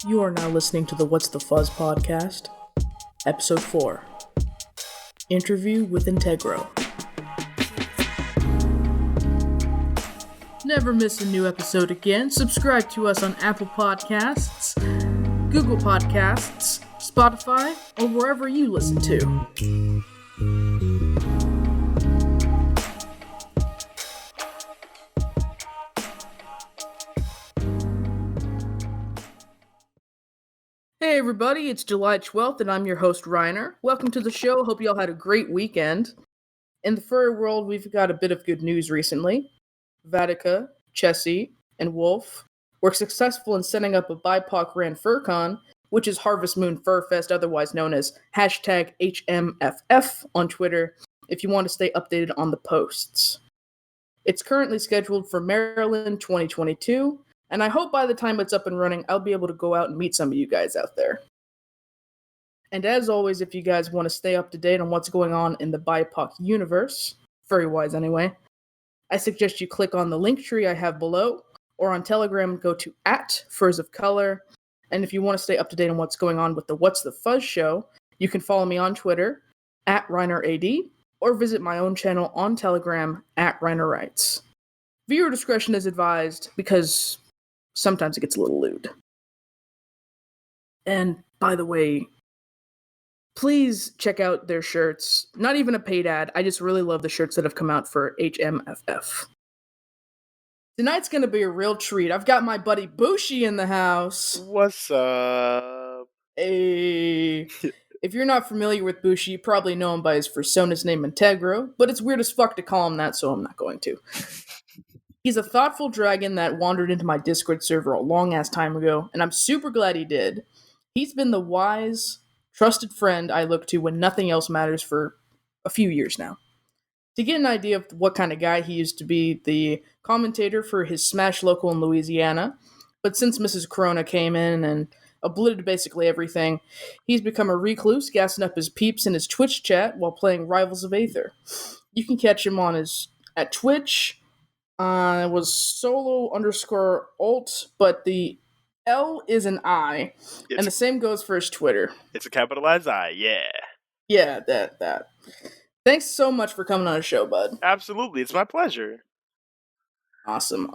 You are now listening to the What's the Fuzz podcast, episode 4, interview with Integro. Never miss a new episode again. Subscribe to us on Apple Podcasts, Google Podcasts, Spotify, or wherever you listen to. Hey everybody, it's July 12th and I'm your host Reiner. Welcome to the show. Hope you all had a great weekend. In the furry world, we've got a bit of good news recently. Vatica, Chessie, and Wolf were successful in setting up a BIPOC ran FurCon, which is Harvest Moon Fur Fest, otherwise known as hashtag HMFF on Twitter, if you want to stay updated on the posts. It's currently scheduled for Maryland 2022, and I hope by the time it's up and running, I'll be able to go out and meet some of you guys out there. And as always, if you guys want to stay up to date on what's going on in the BIPOC universe, furry-wise anyway, I suggest you click on the link tree I have below, or on Telegram, go to @FursOfColor. And if you want to stay up to date on what's going on with the What's the Fuzz show, you can follow me on Twitter, @ReinerAD, or visit my own channel on Telegram, @ReinerWrites. Viewer discretion is advised, because sometimes it gets a little lewd. And, by the way, please check out their shirts. Not even a paid ad, I just really love the shirts that have come out for HMFF. Tonight's gonna be a real treat. I've got my buddy Bushi in the house. What's up? Hey. If you're not familiar with Bushi, you probably know him by his persona's name Integro, but it's weird as fuck to call him that, so I'm not going to. He's a thoughtful dragon that wandered into my Discord server a long-ass time ago, and I'm super glad he did. He's been the wise, trusted friend I look to when nothing else matters for a few years now. To get an idea of what kind of guy he used to be, the commentator for his Smash local in Louisiana, but since Mrs. Corona came in and obliterated basically everything, he's become a recluse, gassing up his peeps in his Twitch chat while playing Rivals of Aether. You can catch him at Twitch. It was solo_alt, but the L is an I, and the same goes for his Twitter. It's a capitalized I, yeah. Yeah, that. Thanks so much for coming on the show, bud. Absolutely, it's my pleasure. Awesome.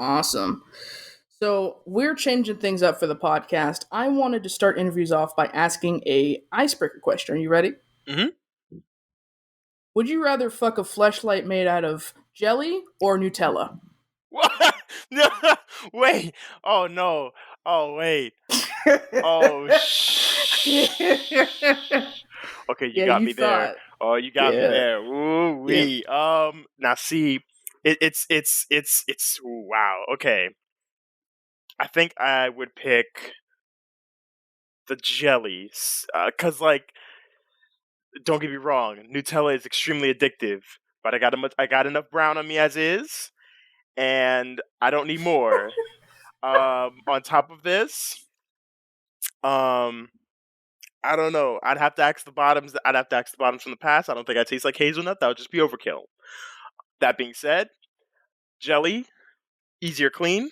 So, we're changing things up for the podcast. I wanted to start interviews off by asking a icebreaker question. Are you ready? Mm-hmm. Would you rather fuck a fleshlight made out of jelly or Nutella? What? No, wait. Oh, no. Oh, wait. Oh, Okay, you got me there. Oh, you got me there. Ooh, wee. Yeah. Now see, it's wow. Okay. I think I would pick the jellies, cause like, don't get me wrong, Nutella is extremely addictive, but I got enough brown on me as is, and I don't need more. On top of this, I don't know. I'd have to ask the bottoms from the past. I don't think I taste like hazelnut. That would just be overkill. That being said, jelly, easier clean,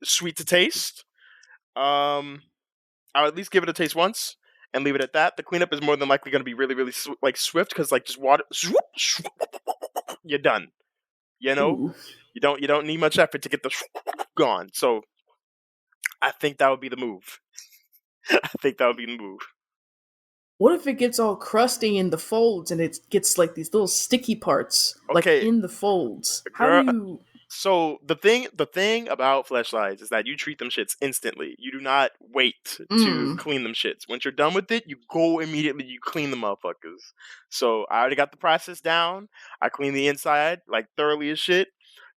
sweet to taste. I'll at least give it a taste once and leave it at that. The cleanup is more than likely going to be really, really swift, because like just water, you're done. You know, Ooh. you don't need much effort to get the gone. So I think that would be the move. What if it gets all crusty in the folds and it gets like these little sticky parts, like in the folds? How do you? So the thing about fleshlights is that you treat them shits instantly. You do not wait to clean them shits. Once you're done with it, you go immediately. You clean the motherfuckers. So I already got the process down. I clean the inside like thoroughly as shit.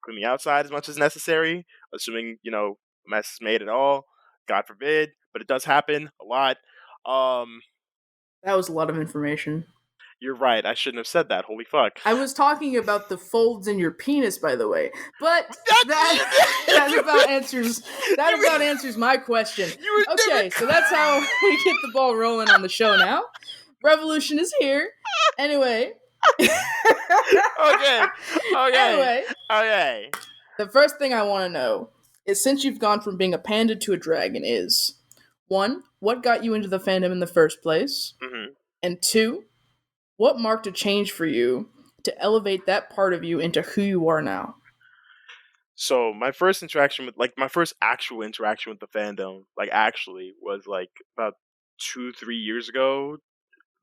Clean the outside as much as necessary, assuming a mess is made at all. God forbid, but it does happen a lot. That was a lot of information. You're right. I shouldn't have said that. Holy fuck. I was talking about the folds in your penis, by the way. But that about answers my question. Okay, so that's how we get the ball rolling on the show now. Revolution is here. Anyway. Okay. Anyway. The first thing I want to know, is since you've gone from being a panda to a dragon is 1, what got you into the fandom in the first place? Mm-hmm. And 2, what marked a change for you to elevate that part of you into who you are now? So my first interaction with, like, my first actual interaction with the fandom, like, actually was like about 2-3 years ago,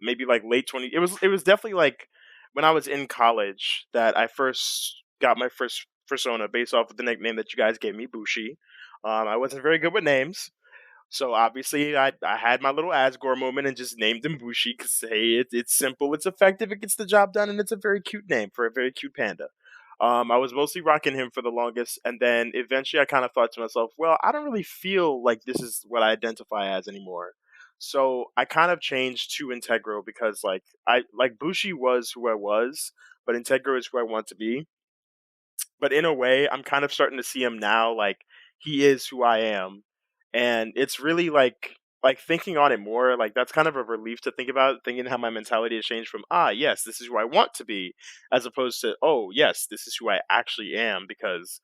maybe like late 20. It was definitely like when I was in college that I first got my first persona based off of the nickname that you guys gave me, Bushi. I wasn't very good with names, so obviously I had my little Asgore moment and just named him Bushi because hey, it's simple, it's effective, it gets the job done, and it's a very cute name for a very cute panda. I was mostly rocking him for the longest, and then eventually I kind of thought to myself, well, I don't really feel like this is what I identify as anymore. So I kind of changed to Integro because I like Bushi was who I was, but Integro is who I want to be. But in a way, I'm kind of starting to see him now like he is who I am. And it's really like thinking on it more, like that's kind of a relief to think about, thinking how my mentality has changed from yes, this is who I want to be, as opposed to oh yes, this is who I actually am, because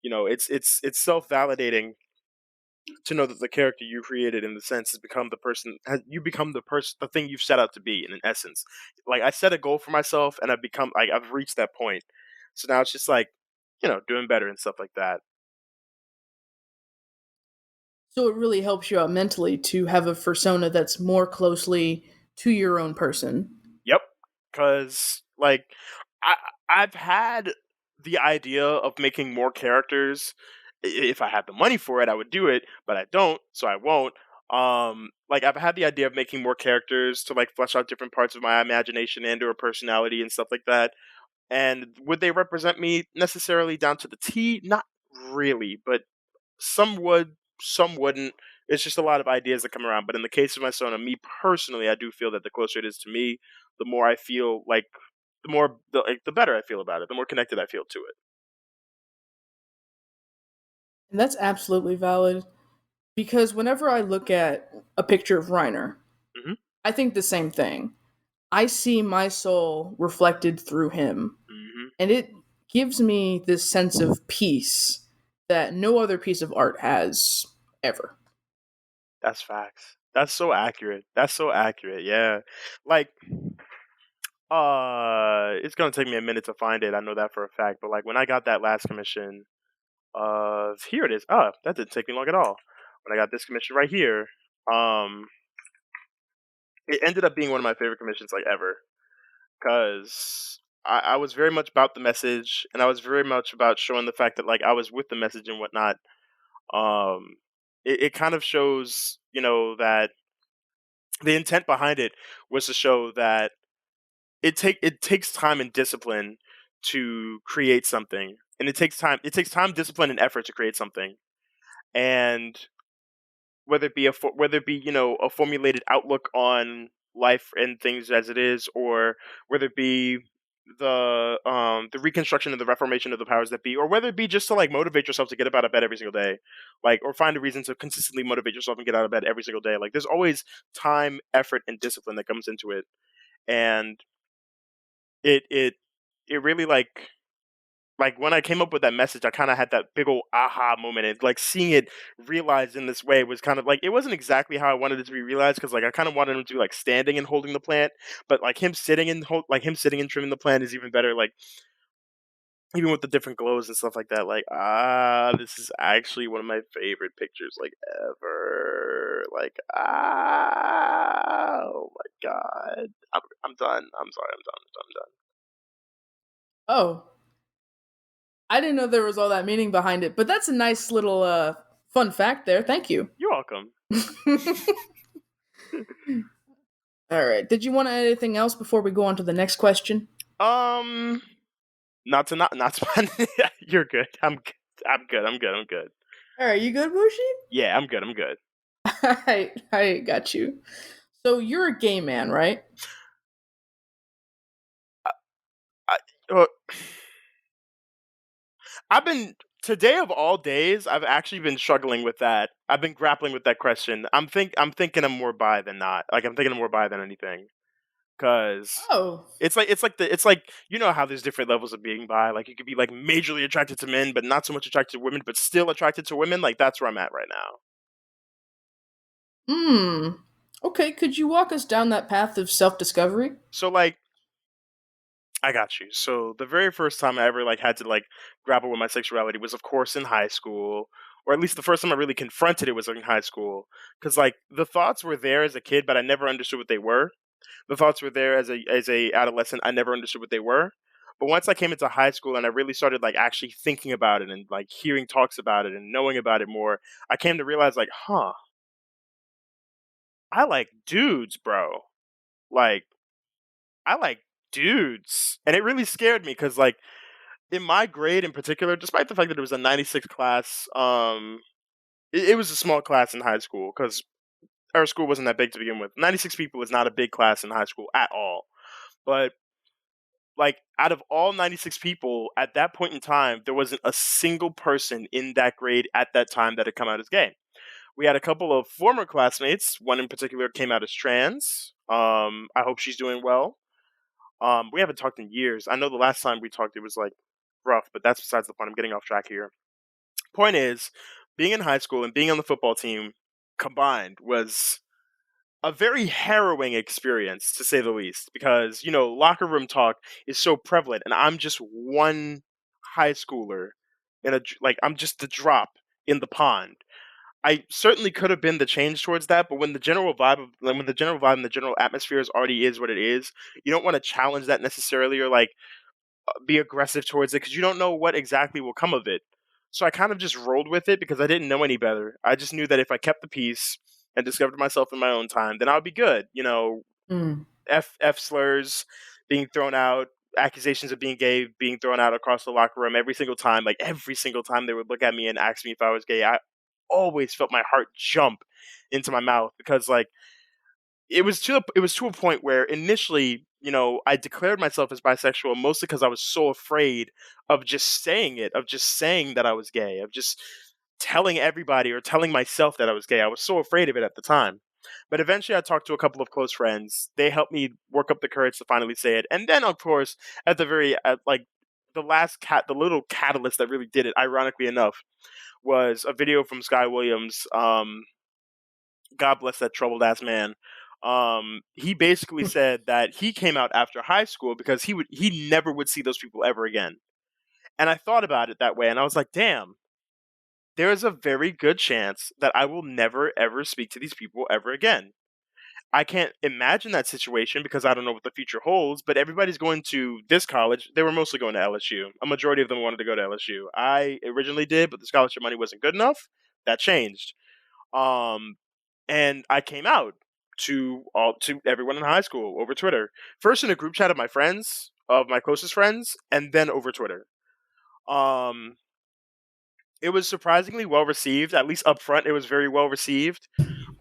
it's self-validating to know that the character you created in the sense has become the person you become the thing you've set out to be in essence. Like I set a goal for myself and I've become like I've reached that point. So now it's just like, doing better and stuff like that. So it really helps you out mentally to have a persona that's more closely to your own person. Yep. Cause like I I've had the idea of making more characters. If I had the money for it, I would do it, but I don't, so I won't. Like I've had the idea of making more characters to like flesh out different parts of my imagination and or personality and stuff like that. And would they represent me necessarily down to the T? Not really, but some would, some wouldn't. It's just a lot of ideas that come around. But in the case of my Sona, me personally, I do feel that the closer it is to me, the more I feel like, the better I feel about it, the more connected I feel to it. And that's absolutely valid because whenever I look at a picture of Reiner, Hmm. I think the same thing. I see my soul reflected through him, Hmm. and it gives me this sense of peace that no other piece of art has ever. That's facts. That's so accurate. That's so accurate. Yeah. Like, it's gonna take me a minute to find it. I know that for a fact. But like when I got that last commission, here it is. That didn't take me long at all. When I got this commission right here, um, it ended up being one of my favorite commissions like ever, because I was very much about the message, and I was very much about showing the fact that like I was with the message and whatnot. Um, it kind of shows, that the intent behind it was to show that it takes time and discipline to create something, and it takes time, discipline, and effort to create something, and whether it be a formulated outlook on life and things as it is, or whether it be the reconstruction and the reformation of the powers that be, or whether it be just to like motivate yourself to get up out of bed every single day, like, or find a reason to consistently motivate yourself and get out of bed every single day. Like there's always time, effort, and discipline that comes into it, and it really like when I came up with that message, I kind of had that big old aha moment, and like seeing it realized in this way was kind of like it wasn't exactly how I wanted it to be realized, because like I kind of wanted him to be like standing and holding the plant, but like him sitting and trimming the plant is even better. Like even with the different glows and stuff like that, like this is actually one of my favorite pictures like ever. Like oh my god, I'm done. I'm sorry, I'm done. Oh, I didn't know there was all that meaning behind it, but that's a nice little fun fact there. Thank you. You're welcome. All right. Did you want to add anything else before we go on to the next question? Um, not to. You're good. I'm good. I'm good. I'm good. All right. You good, Bushi? Yeah, I'm good. I'm good. I got you. So you're a gay man, right? I, uh, I've been today of all days. I've actually been struggling with that. I've been grappling with that question. I'm thinking I'm more bi than not. Like I'm thinking I'm more bi than anything. because Oh. it's like you know how there's different levels of being bi. Like you could be like majorly attracted to men, but not so much attracted to women, but still attracted to women. Like that's where I'm at right now. Hmm. Okay, could you walk us down that path of self-discovery? So like I got you. So the very first time I ever like had to like grapple with my sexuality was of course in high school, or at least the first time I really confronted it was in high school. Cause like the thoughts were there as a kid, but I never understood what they were. The thoughts were there as a adolescent. I never understood what they were. But once I came into high school and I really started like actually thinking about it and like hearing talks about it and knowing about it more, I came to realize like, huh, I like dudes, bro. Like I like dudes. And it really scared me because like in my grade in particular, despite the fact that it was a 96 class, it was a small class in high school because our school wasn't that big to begin with. 96 people is not a big class in high school at all. But like out of all 96 people at that point in time, there wasn't a single person in that grade at that time that had come out as gay. We had a couple of former classmates. One in particular came out as trans. I hope she's doing well. We haven't talked in years. I know the last time we talked, it was like rough, but that's besides the point. I'm getting off track here. Point is, being in high school and being on the football team combined was a very harrowing experience to say the least because you know locker room talk is so prevalent and I'm just one high schooler in like I'm just the drop in the pond. I certainly could have been the change towards that, but when the general vibe of like, when the general vibe and the general atmosphere is already is what it is, you don't want to challenge that necessarily or like be aggressive towards it because you don't know what exactly will come of it. So I kind of just rolled with it because I didn't know any better. I just knew that if I kept the peace and discovered myself in my own time, then I would be good. You know, Hmm. f slurs being thrown out, accusations of being gay being thrown out across the locker room every single time. Like every single time they would look at me and ask me if I was gay, I always felt my heart jump into my mouth because like it was to a point where initially, you know, I declared myself as bisexual mostly because I was so afraid of just saying it, of just saying that I was gay, of just telling everybody or telling myself that I was gay. I was so afraid of it at the time. But eventually I talked to a couple of close friends. They helped me work up the courage to finally say it. And then of course, at the very like the little catalyst that really did it, ironically enough, was a video from Sky Williams. God bless that troubled ass man. He basically said that he came out after high school because he never would see those people ever again. And I thought about it that way, and I was like, damn, there is a very good chance that I will never ever speak to these people ever again. I can't imagine that situation because I don't know what the future holds, but everybody's going to this college. They were mostly going to LSU. A majority of them wanted to go to LSU. I originally did, but the scholarship money wasn't good enough. That changed. Um, and I came out to everyone in high school over Twitter. First in a group chat of my friends, of my closest friends, and then over Twitter. Um, it was surprisingly well received. At least up front, it was very well received.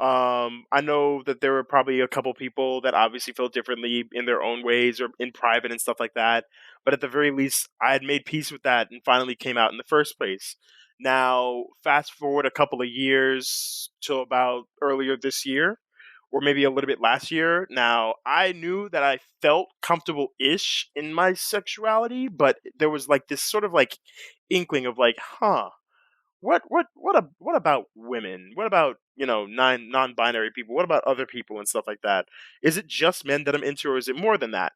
I know that there were probably a couple people that obviously felt differently in their own ways or in private and stuff like that. But at the very least, I had made peace with that and finally came out in the first place. Now, fast forward a couple of years to about earlier this year, or maybe a little bit last year. Now, I knew that I felt comfortable ish in my sexuality, but there was like this sort of like inkling of like, huh, what about women? What about, you know, non-binary people? What about other people and stuff like that? Is it just men that I'm into or is it more than that?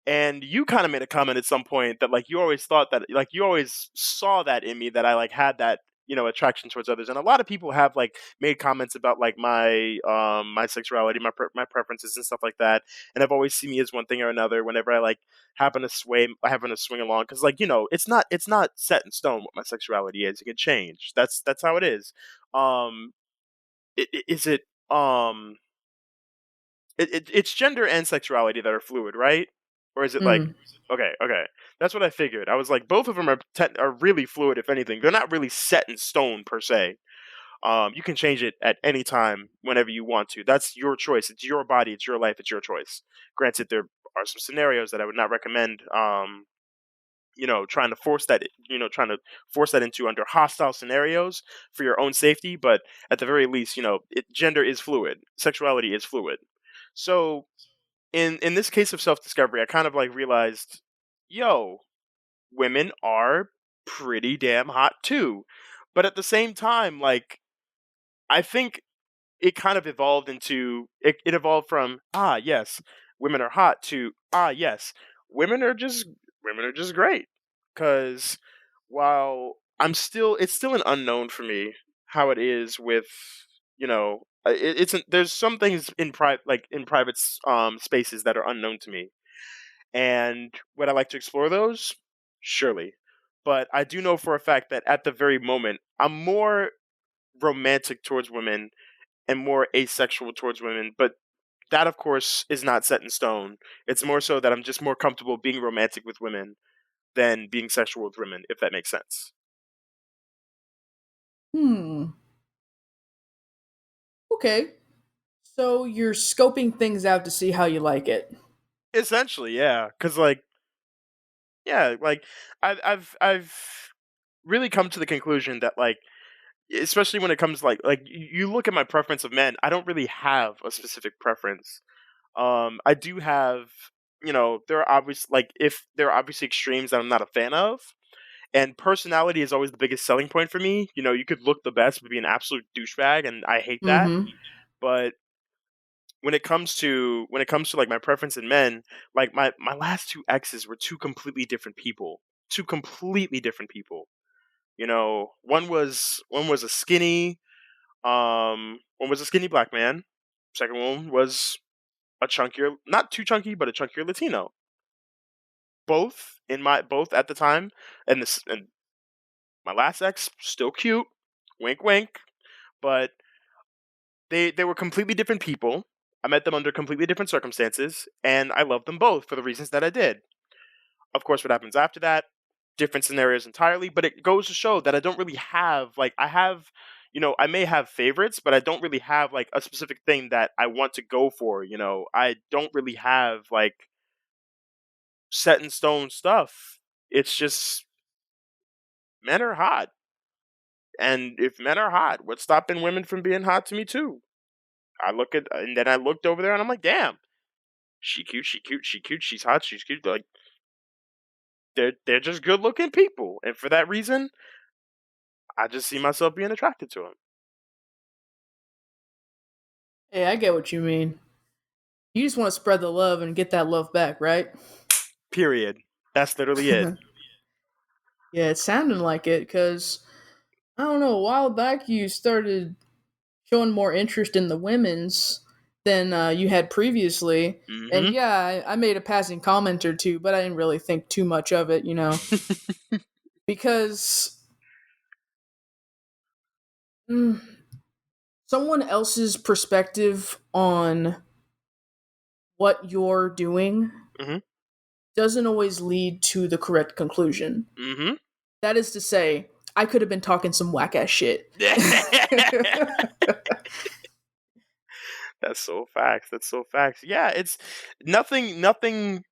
And you kind of made a comment at some point that like you always thought that like you always saw that in me that I like had that, you know, attraction towards others. And a lot of people have like made comments about like my sexuality, my preferences and stuff like that. And I've always seen me as one thing or another whenever I like happen to swing along cuz like, you know, it's not set in stone what my sexuality is. It can change. That's how it is. Um is it it's gender and sexuality that are fluid, right? Or is it like Hmm. okay, okay, that's what I figured. I was like, both of them are really fluid. If anything, they're not really set in stone per se. You can change it at any time, whenever you want to. That's your choice. It's your body. It's your life. It's your choice. Granted, there are some scenarios that I would not recommend. You know, trying to force that into under hostile scenarios for your own safety. But at the very least, you know, gender is fluid. Sexuality is fluid. So in this case of self-discovery, I kind of, like, realized, "Yo, women are pretty damn hot too." But at the same time, like, I think it kind of evolved into it evolved from, "Ah, yes, women are hot," to, "Ah, yes, women are just women are just great." Because while it's still an unknown for me how it is with, there's some things in private spaces that are unknown to me. And would I like to explore those? Surely. But I do know for a fact that at the very moment, I'm more romantic towards women and more asexual towards women. But that, of course, is not set in stone. It's more so that I'm just more comfortable being romantic with women than being sexual with women, if that makes sense. Hmm. Okay. So you're scoping things out to see how you like it. Essentially, yeah. Because, like, yeah, like, I've really come to the conclusion that, like, especially when it comes, you look at my preference of men, I don't really have a specific preference. I do have, there are if there are obviously extremes that I'm not a fan of, and personality is always the biggest selling point for me. You could look the best but be an absolute douchebag, and I hate that. Mm-hmm. But when it comes to like my preference in men, like my last two exes were two completely different people. One was a skinny, one was a skinny black man. Second one was a chunkier, not too chunky, but a chunkier Latino. Both at the time, and my last ex still cute, wink wink, but they were completely different people. I met them under completely different circumstances, and I loved them both for the reasons that I did. Of course, what happens after that, different scenarios entirely, but it goes to show that I don't really have I may have favorites, but I don't really have like a specific thing that I want to go for. I don't really have like set in stone stuff. It's just men are hot. And if men are hot, what's stopping women from being hot to me too? And then I looked over there and I'm like, damn, she cute, she cute, she cute, she's hot, she's cute. Like they're just good looking people. And for that reason, I just see myself being attracted to them. Hey, I get what you mean. You just want to spread the love and get that love back, right? Period. That's literally it. Yeah, it sounded like it because I don't know. A while back, you started showing more interest in the women's than you had previously. And Mm-hmm. yeah, I made a passing comment or two, but I didn't really think too much of it, because mm, someone else's perspective on what you're doing Mm-hmm. doesn't always lead to the correct conclusion. Mm-hmm. That is to say, I could have been talking some whack ass shit. That's so facts. That's so facts. Yeah, it's nothing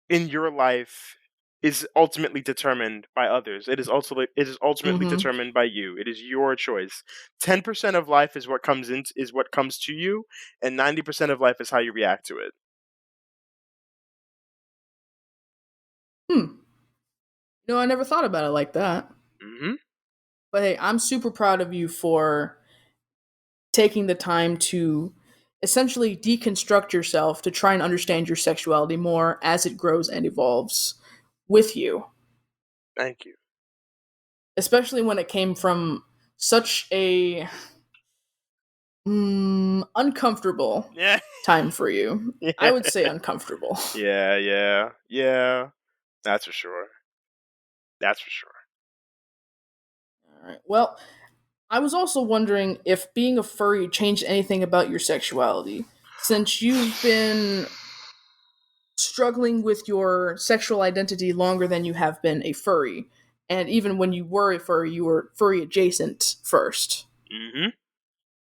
in your life is ultimately determined by others. It is ultimately Mm-hmm. determined by you. It is your choice. 10% of life is what comes to you, and 90% of life is how you react to it. Hmm. No, I never thought about it like that. Hmm. But hey, I'm super proud of you for taking the time to essentially deconstruct yourself to try and understand your sexuality more as it grows and evolves with you, Thank you. especially when it came from such a uncomfortable Yeah. time for you. I Yeah. would say uncomfortable. Yeah. Yeah. Yeah. That's for sure. That's for sure. All right. Well, I was also wondering if being a furry changed anything about your sexuality, since you've been struggling with your sexual identity longer than you have been a furry. And even when you were a furry, you were furry adjacent first. Hmm.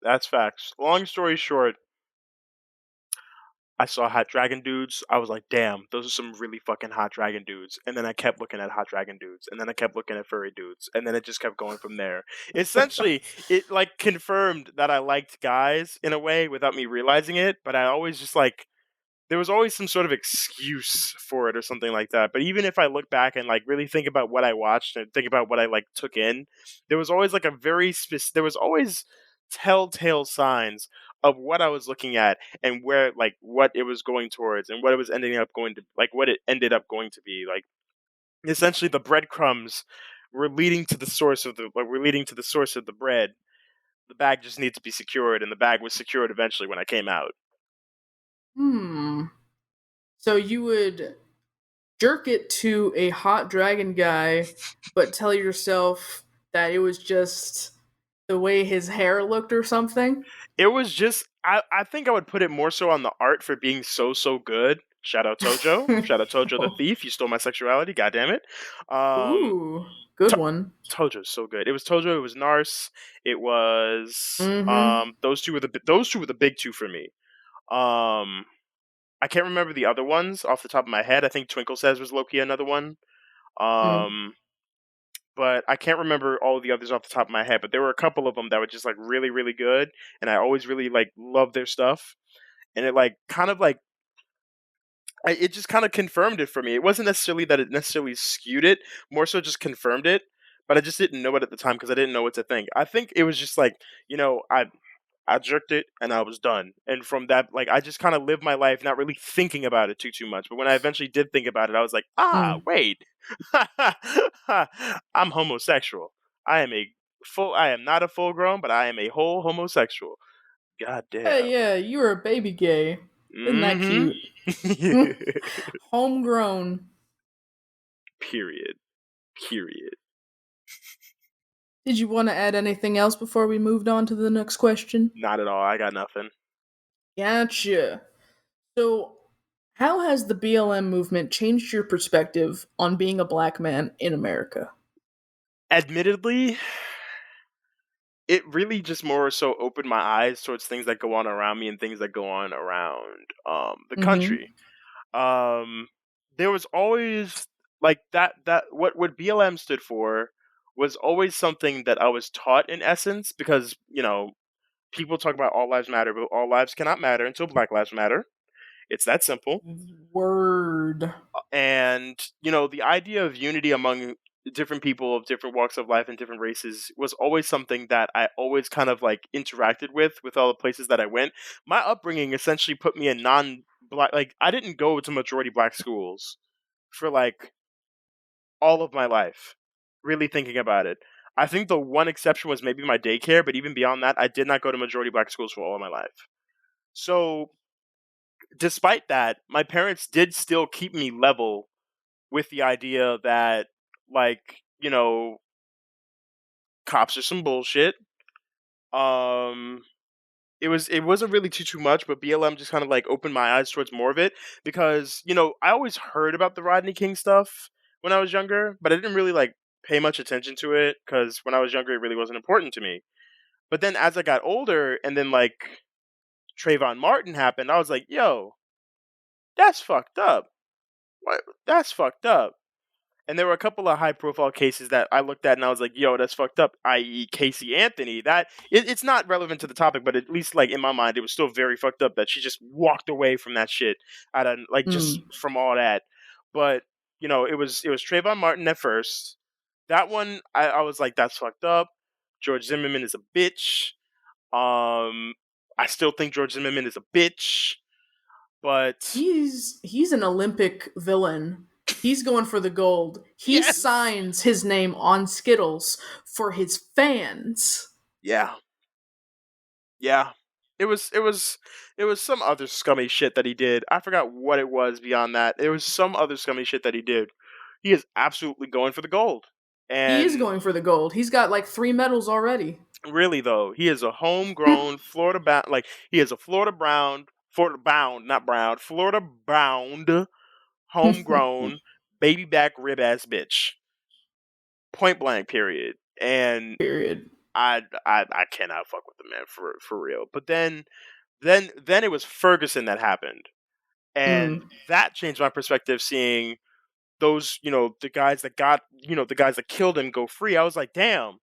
That's facts. Long story short, I saw hot dragon dudes. I was like, damn, those are some really fucking hot dragon dudes. And then I kept looking at hot dragon dudes. And then I kept looking at furry dudes. And then it just kept going from there. Essentially, it like confirmed that I liked guys in a way without me realizing it. But I always just like there was always some sort of excuse for it or something like that. But even if I look back and like really think about what I watched and think about what I like took in, there was always like there was always telltale signs of what I was looking at and where like what it was going towards and what it was ending up going to like what it ended up going to be. Like essentially the breadcrumbs were leading to the source of the bread. The bag just needs to be secured, and the bag was secured eventually when I came out. So you would jerk it to a hot dragon guy, but tell yourself that it was just the way his hair looked or something? It was just I think I would put it more so on the art for being so good. Shout out Tojo. Shout out Tojo the thief. You stole my sexuality. God damn it. Ooh, good one. Tojo's so good. It was Tojo. It was Nars. It was those two were the big two for me. I can't remember the other ones off the top of my head. I think Twinkle Says was Loki another one. But I can't remember all the others off the top of my head. But there were a couple of them that were just like really, really good, and I always really like loved their stuff. And it like kind of like it just kind of confirmed it for me. It wasn't necessarily that it necessarily skewed it, more so just confirmed it. But I just didn't know it at the time because I didn't know what to think. I think it was just like I jerked it and I was done. And from that, like I just kind of lived my life not really thinking about it too much. But when I eventually did think about it, I was like, wait, I'm homosexual. I am not a full grown, but I am a whole homosexual. God damn. Hey, yeah, you were a baby gay. Isn't that cute? Homegrown. Period. Did you want to add anything else before we moved on to the next question? Not at all. I got nothing. Gotcha. So, how has the BLM movement changed your perspective on being a black man in America? Admittedly, it really just more so opened my eyes towards things that go on around me and things that go on around the country. There was always like that what BLM stood for was always something that I was taught in essence because, people talk about all lives matter, but all lives cannot matter until Black lives matter. It's that simple. Word. And, the idea of unity among different people of different walks of life and different races was always something that I always kind of like interacted with all the places that I went. My upbringing essentially put me in non-black, like I didn't go to majority black schools for like all of my life, really thinking about it. I think the one exception was maybe my daycare, but even beyond that, I did not go to majority black schools for all of my life. So, despite that, my parents did still keep me level with the idea that, like, cops are some bullshit. It wasn't really too much, but BLM just kind of like opened my eyes towards more of it because I always heard about the Rodney King stuff when I was younger, but I didn't really like pay much attention to it because when I was younger, it really wasn't important to me. But then as I got older, and then like Trayvon Martin happened, I was like, yo, that's fucked up. What? That's fucked up. And there were a couple of high profile cases that I looked at and I was like, yo, that's fucked up, i.e. Casey Anthony. It's not relevant to the topic, but at least like in my mind, it was still very fucked up that she just walked away from that shit out of like just from all that. But, it was Trayvon Martin at first. That one, I was like, that's fucked up. George Zimmerman is a bitch. I still think George Zimmerman is a bitch. But he's an Olympic villain. He's going for the gold. He signs his name on Skittles for his fans. Yeah. It was some other scummy shit that he did. I forgot what it was beyond that. It was some other scummy shit that he did. He is absolutely going for the gold. And he is going for the gold. He's got like 3 medals already. Really though, he is a homegrown Florida bound, like he is a Florida bound, homegrown baby back rib ass bitch. Point blank, period. And I cannot fuck with the man for real. But then it was Ferguson that happened. And that changed my perspective seeing those, the guys that got, the guys that killed him go free. I was like, damn,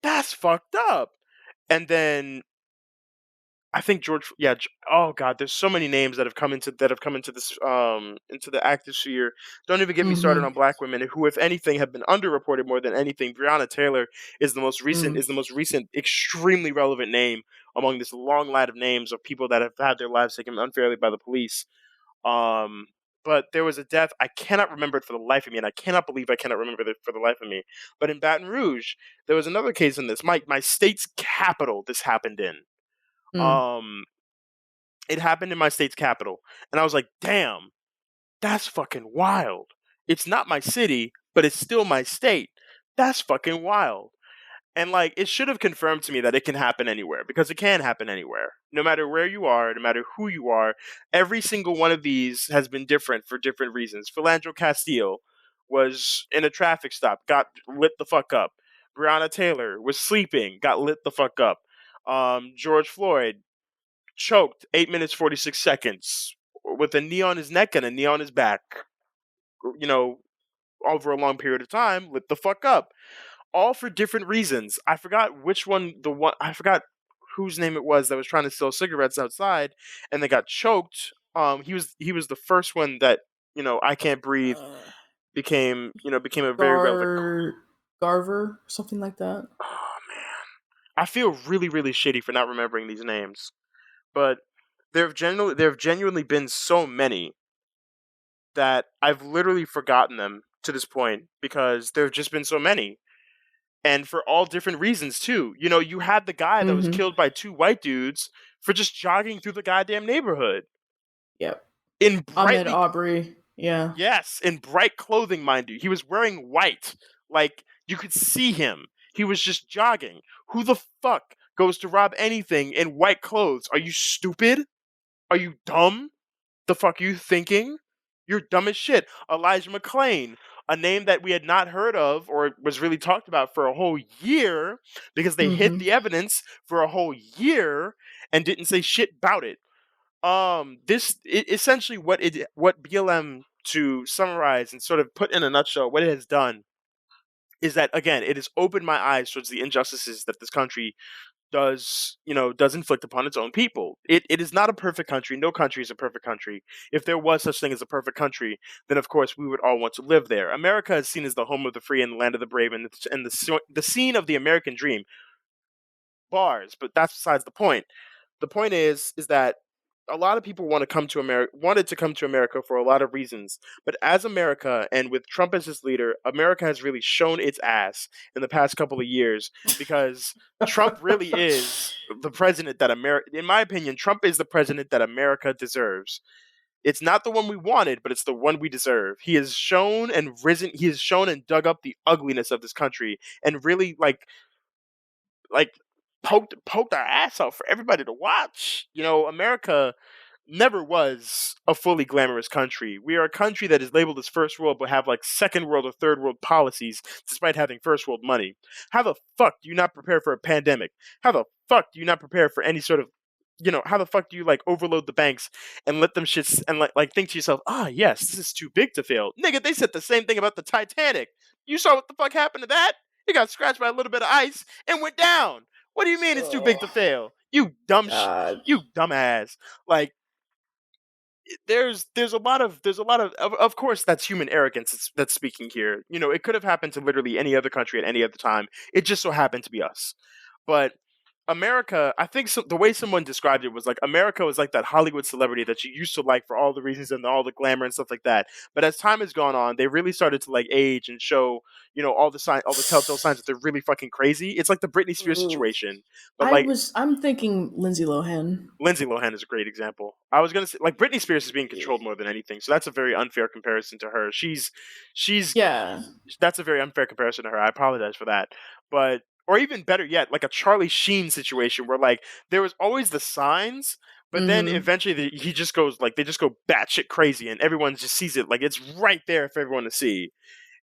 that's fucked up. And then I think George. Yeah. Oh God, there's so many names that have come into this into the active sphere. Don't even get me started on black women who, if anything, have been underreported more than anything. Breonna Taylor is the most recent extremely relevant name among this long line of names of people that have had their lives taken unfairly by the police. But there was a death. I cannot remember it for the life of me, and I cannot believe I cannot remember it for the life of me. But in Baton Rouge, there was another case in this. My state's capital. This happened in. It happened in my state's capital, and I was like, "Damn, that's fucking wild." It's not my city, but it's still my state. That's fucking wild. And like, it should have confirmed to me that it can happen anywhere, because it can happen anywhere. No matter where you are, no matter who you are, every single one of these has been different for different reasons. Philandro Castile was in a traffic stop, got lit the fuck up. Breonna Taylor was sleeping, got lit the fuck up. George Floyd choked 8 minutes 46 seconds with a knee on his neck and a knee on his back. You know, over a long period of time, lit the fuck up. All for different reasons. I forgot which one. I forgot whose name it was that was trying to sell cigarettes outside, and they got choked. He was the first one that, I Can't Breathe became a very relevant. Garver, something like that. Oh man, I feel really really shitty for not remembering these names, but there have genuinely been so many that I've literally forgotten them to this point, because there have just been so many. And for all different reasons too. You had the guy that was killed by two white dudes for just jogging through the goddamn neighborhood. Yep. In Ahmed Aubrey. Yeah. Yes, in bright clothing, mind you. He was wearing white. Like, you could see him. He was just jogging. Who the fuck goes to rob anything in white clothes? Are you stupid? Are you dumb? The fuck are you thinking? You're dumb as shit. Elijah McClain, a name that we had not heard of or was really talked about for a whole year, because they hid the evidence for a whole year and didn't say shit about it. Essentially what BLM, to summarize and sort of put in a nutshell, what it has done is that, again, it has opened my eyes towards the injustices that this country does inflict upon its own people. It is not a perfect country. No country is a perfect country. If there was such thing as a perfect country, then of course we would all want to live there. America is seen as the home of the free and the land of the brave, and the scene of the American dream. Bars, but that's besides the point. The point is that a lot of people wanted to come to America for a lot of reasons. But as America, and with Trump as its leader, America has really shown its ass in the past couple of years, because Trump really is the president that in my opinion, Trump is the president that America deserves. It's not the one we wanted, but it's the one we deserve. He has shown and dug up the ugliness of this country, and really like poked our ass out for everybody to watch. America never was a fully glamorous country. We are a country that is labeled as first world, but have like second world or third world policies, despite having first world money. How the fuck do you not prepare for a pandemic? How the fuck do you not prepare for any sort of, how the fuck do you overload the banks and let them shits and think to yourself, yes, this is too big to fail. Nigga, they said the same thing about the Titanic. You saw what the fuck happened to that? It got scratched by a little bit of ice and went down. What do you mean it's too big to fail? You you dumbass. There's a lot of course, that's human arrogance that's speaking here. It could have happened to literally any other country at any other time. It just so happened to be us. But America, I think the way someone described it was like America was like that Hollywood celebrity that you used to like for all the reasons and all the glamour and stuff like that. But as time has gone on, they really started to age and show, all the telltale signs that they're really fucking crazy. It's like the Britney Spears situation. But I'm thinking Lindsay Lohan. Lindsay Lohan is a great example. I was gonna say Britney Spears is being controlled more than anything, so that's a very unfair comparison to her. She's yeah. That's a very unfair comparison to her. I apologize for that. But or even better yet, like a Charlie Sheen situation where there was always the signs, but then eventually he just goes they just go batshit crazy, and everyone just sees it it's right there for everyone to see.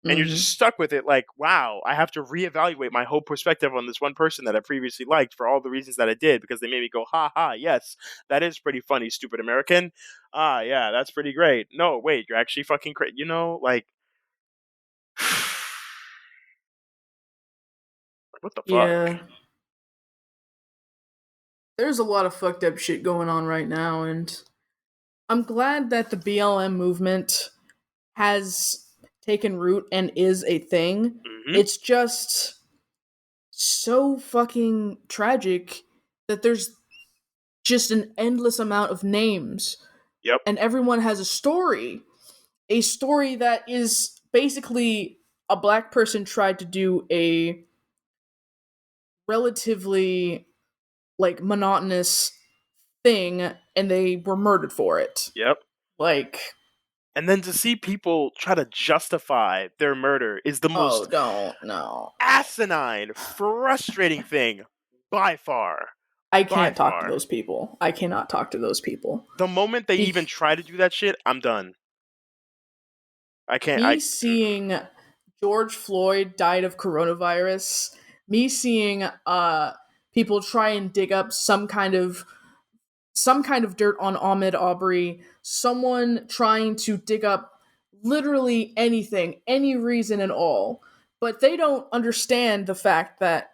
And you're just stuck with it wow, I have to reevaluate my whole perspective on this one person that I previously liked for all the reasons that I did, because they made me go, ha ha, yes, that is pretty funny, stupid American. Yeah, that's pretty great. No, wait, you're actually fucking crazy. What the fuck? Yeah. there's a lot of fucked up shit going on right now, and I'm glad that the BLM movement has taken root and is a thing. Mm-hmm. It's just so fucking tragic that there's just an endless amount of names. Yep. And everyone has a story. A story that is basically a black person tried to do a relatively like monotonous thing and they were murdered for it. Yep. Like, and then to see people try to justify their murder is the most asinine, frustrating thing by far. I can't talk to those people. I cannot talk to those people. The moment they even try to do that shit, I'm done. I can't. Seeing George Floyd died of coronavirus, me seeing people try and dig up some kind of dirt on Ahmaud Arbery, someone trying to dig up literally anything, any reason at all, but they don't understand the fact that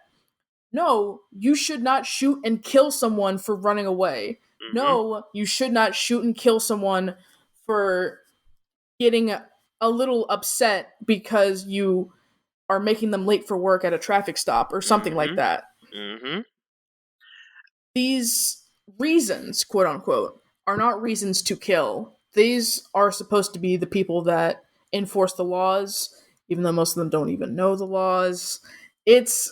no, you should not shoot and kill someone for running away. Mm-hmm. No, you should not shoot and kill someone for getting a little upset because you are making them late for work at a traffic stop or something like that. Mm-hmm. These reasons, quote unquote, are not reasons to kill. These are supposed to be the people that enforce the laws, even though most of them don't even know the laws. It's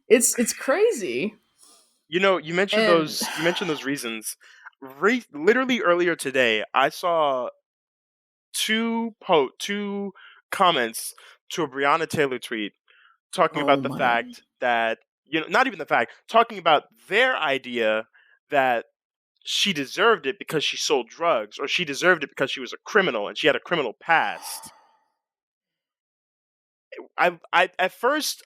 it's crazy. You mentioned those reasons. Literally earlier today, I saw two comments to a Breonna Taylor tweet talking about the fact that not even the fact, talking about their idea that she deserved it because she sold drugs, or she deserved it because she was a criminal and she had a criminal past. I at first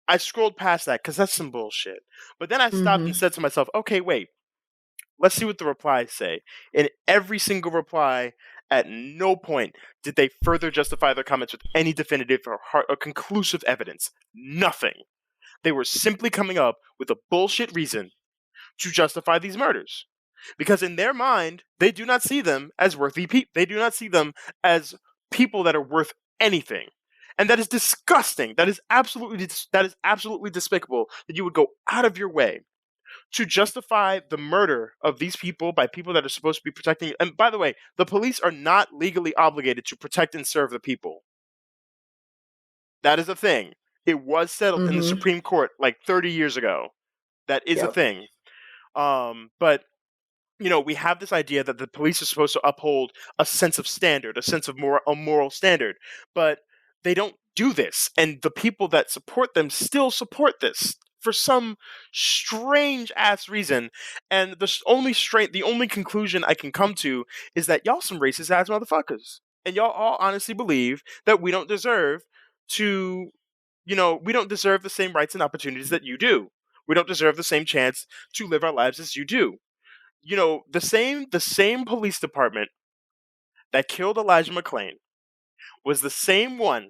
I scrolled past that because that's some bullshit. But then I stopped and said to myself, okay, wait. Let's see what the replies say. In every single reply, at no point did they further justify their comments with any definitive or conclusive evidence. Nothing. They were simply coming up with a bullshit reason to justify these murders. Because in their mind, they do not see them as worthy people. They do not see them as people that are worth anything. And that is disgusting. That is absolutely despicable that you would go out of your way to justify the murder of these people by people that are supposed to be protecting. And by the way, the police are not legally obligated to protect and serve the people. That is a thing. It was settled in the Supreme Court like 30 years ago. That is a thing. But we have this idea that the police are supposed to uphold a sense of standard, a moral standard, but they don't do this. And the people that support them still support this for some strange ass reason. And the only conclusion I can come to is that y'all some racist ass motherfuckers. And y'all all honestly believe that we don't deserve to, we don't deserve the same rights and opportunities that you do. We don't deserve the same chance to live our lives as you do. The same police department that killed Elijah McClain was the same one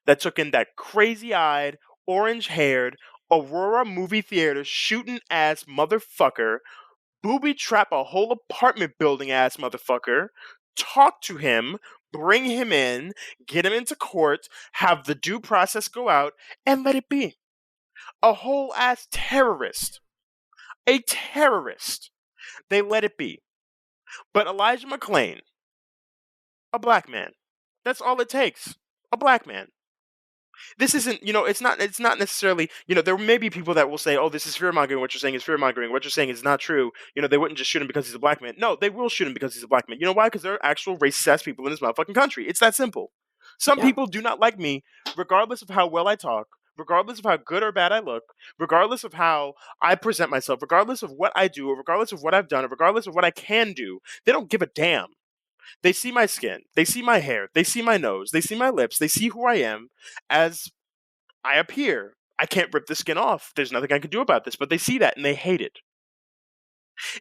that took in that crazy-eyed, orange-haired, Aurora movie theater shooting ass motherfucker, booby trap a whole apartment building ass motherfucker, talk to him, bring him in, get him into court, have the due process go out, and let it be. A whole ass terrorist. A terrorist. They let it be. But Elijah McClain, a black man. That's all it takes. A black man. This isn't, it's not necessarily, there may be people that will say, oh, this is fear-mongering, what you're saying is fear-mongering, what you're saying is not true, they wouldn't just shoot him because he's a black man. No, they will shoot him because he's a black man. You know why? Because there are actual racist-ass people in this motherfucking country. It's that simple. Some people do not like me, regardless of how well I talk, regardless of how good or bad I look, regardless of how I present myself, regardless of what I do, or regardless of what I've done, or regardless of what I can do. They don't give a damn. They see my skin, they see my hair, they see my nose, they see my lips, they see who I am as I appear. I can't rip the skin off. There's nothing I can do about this, but they see that and they hate it.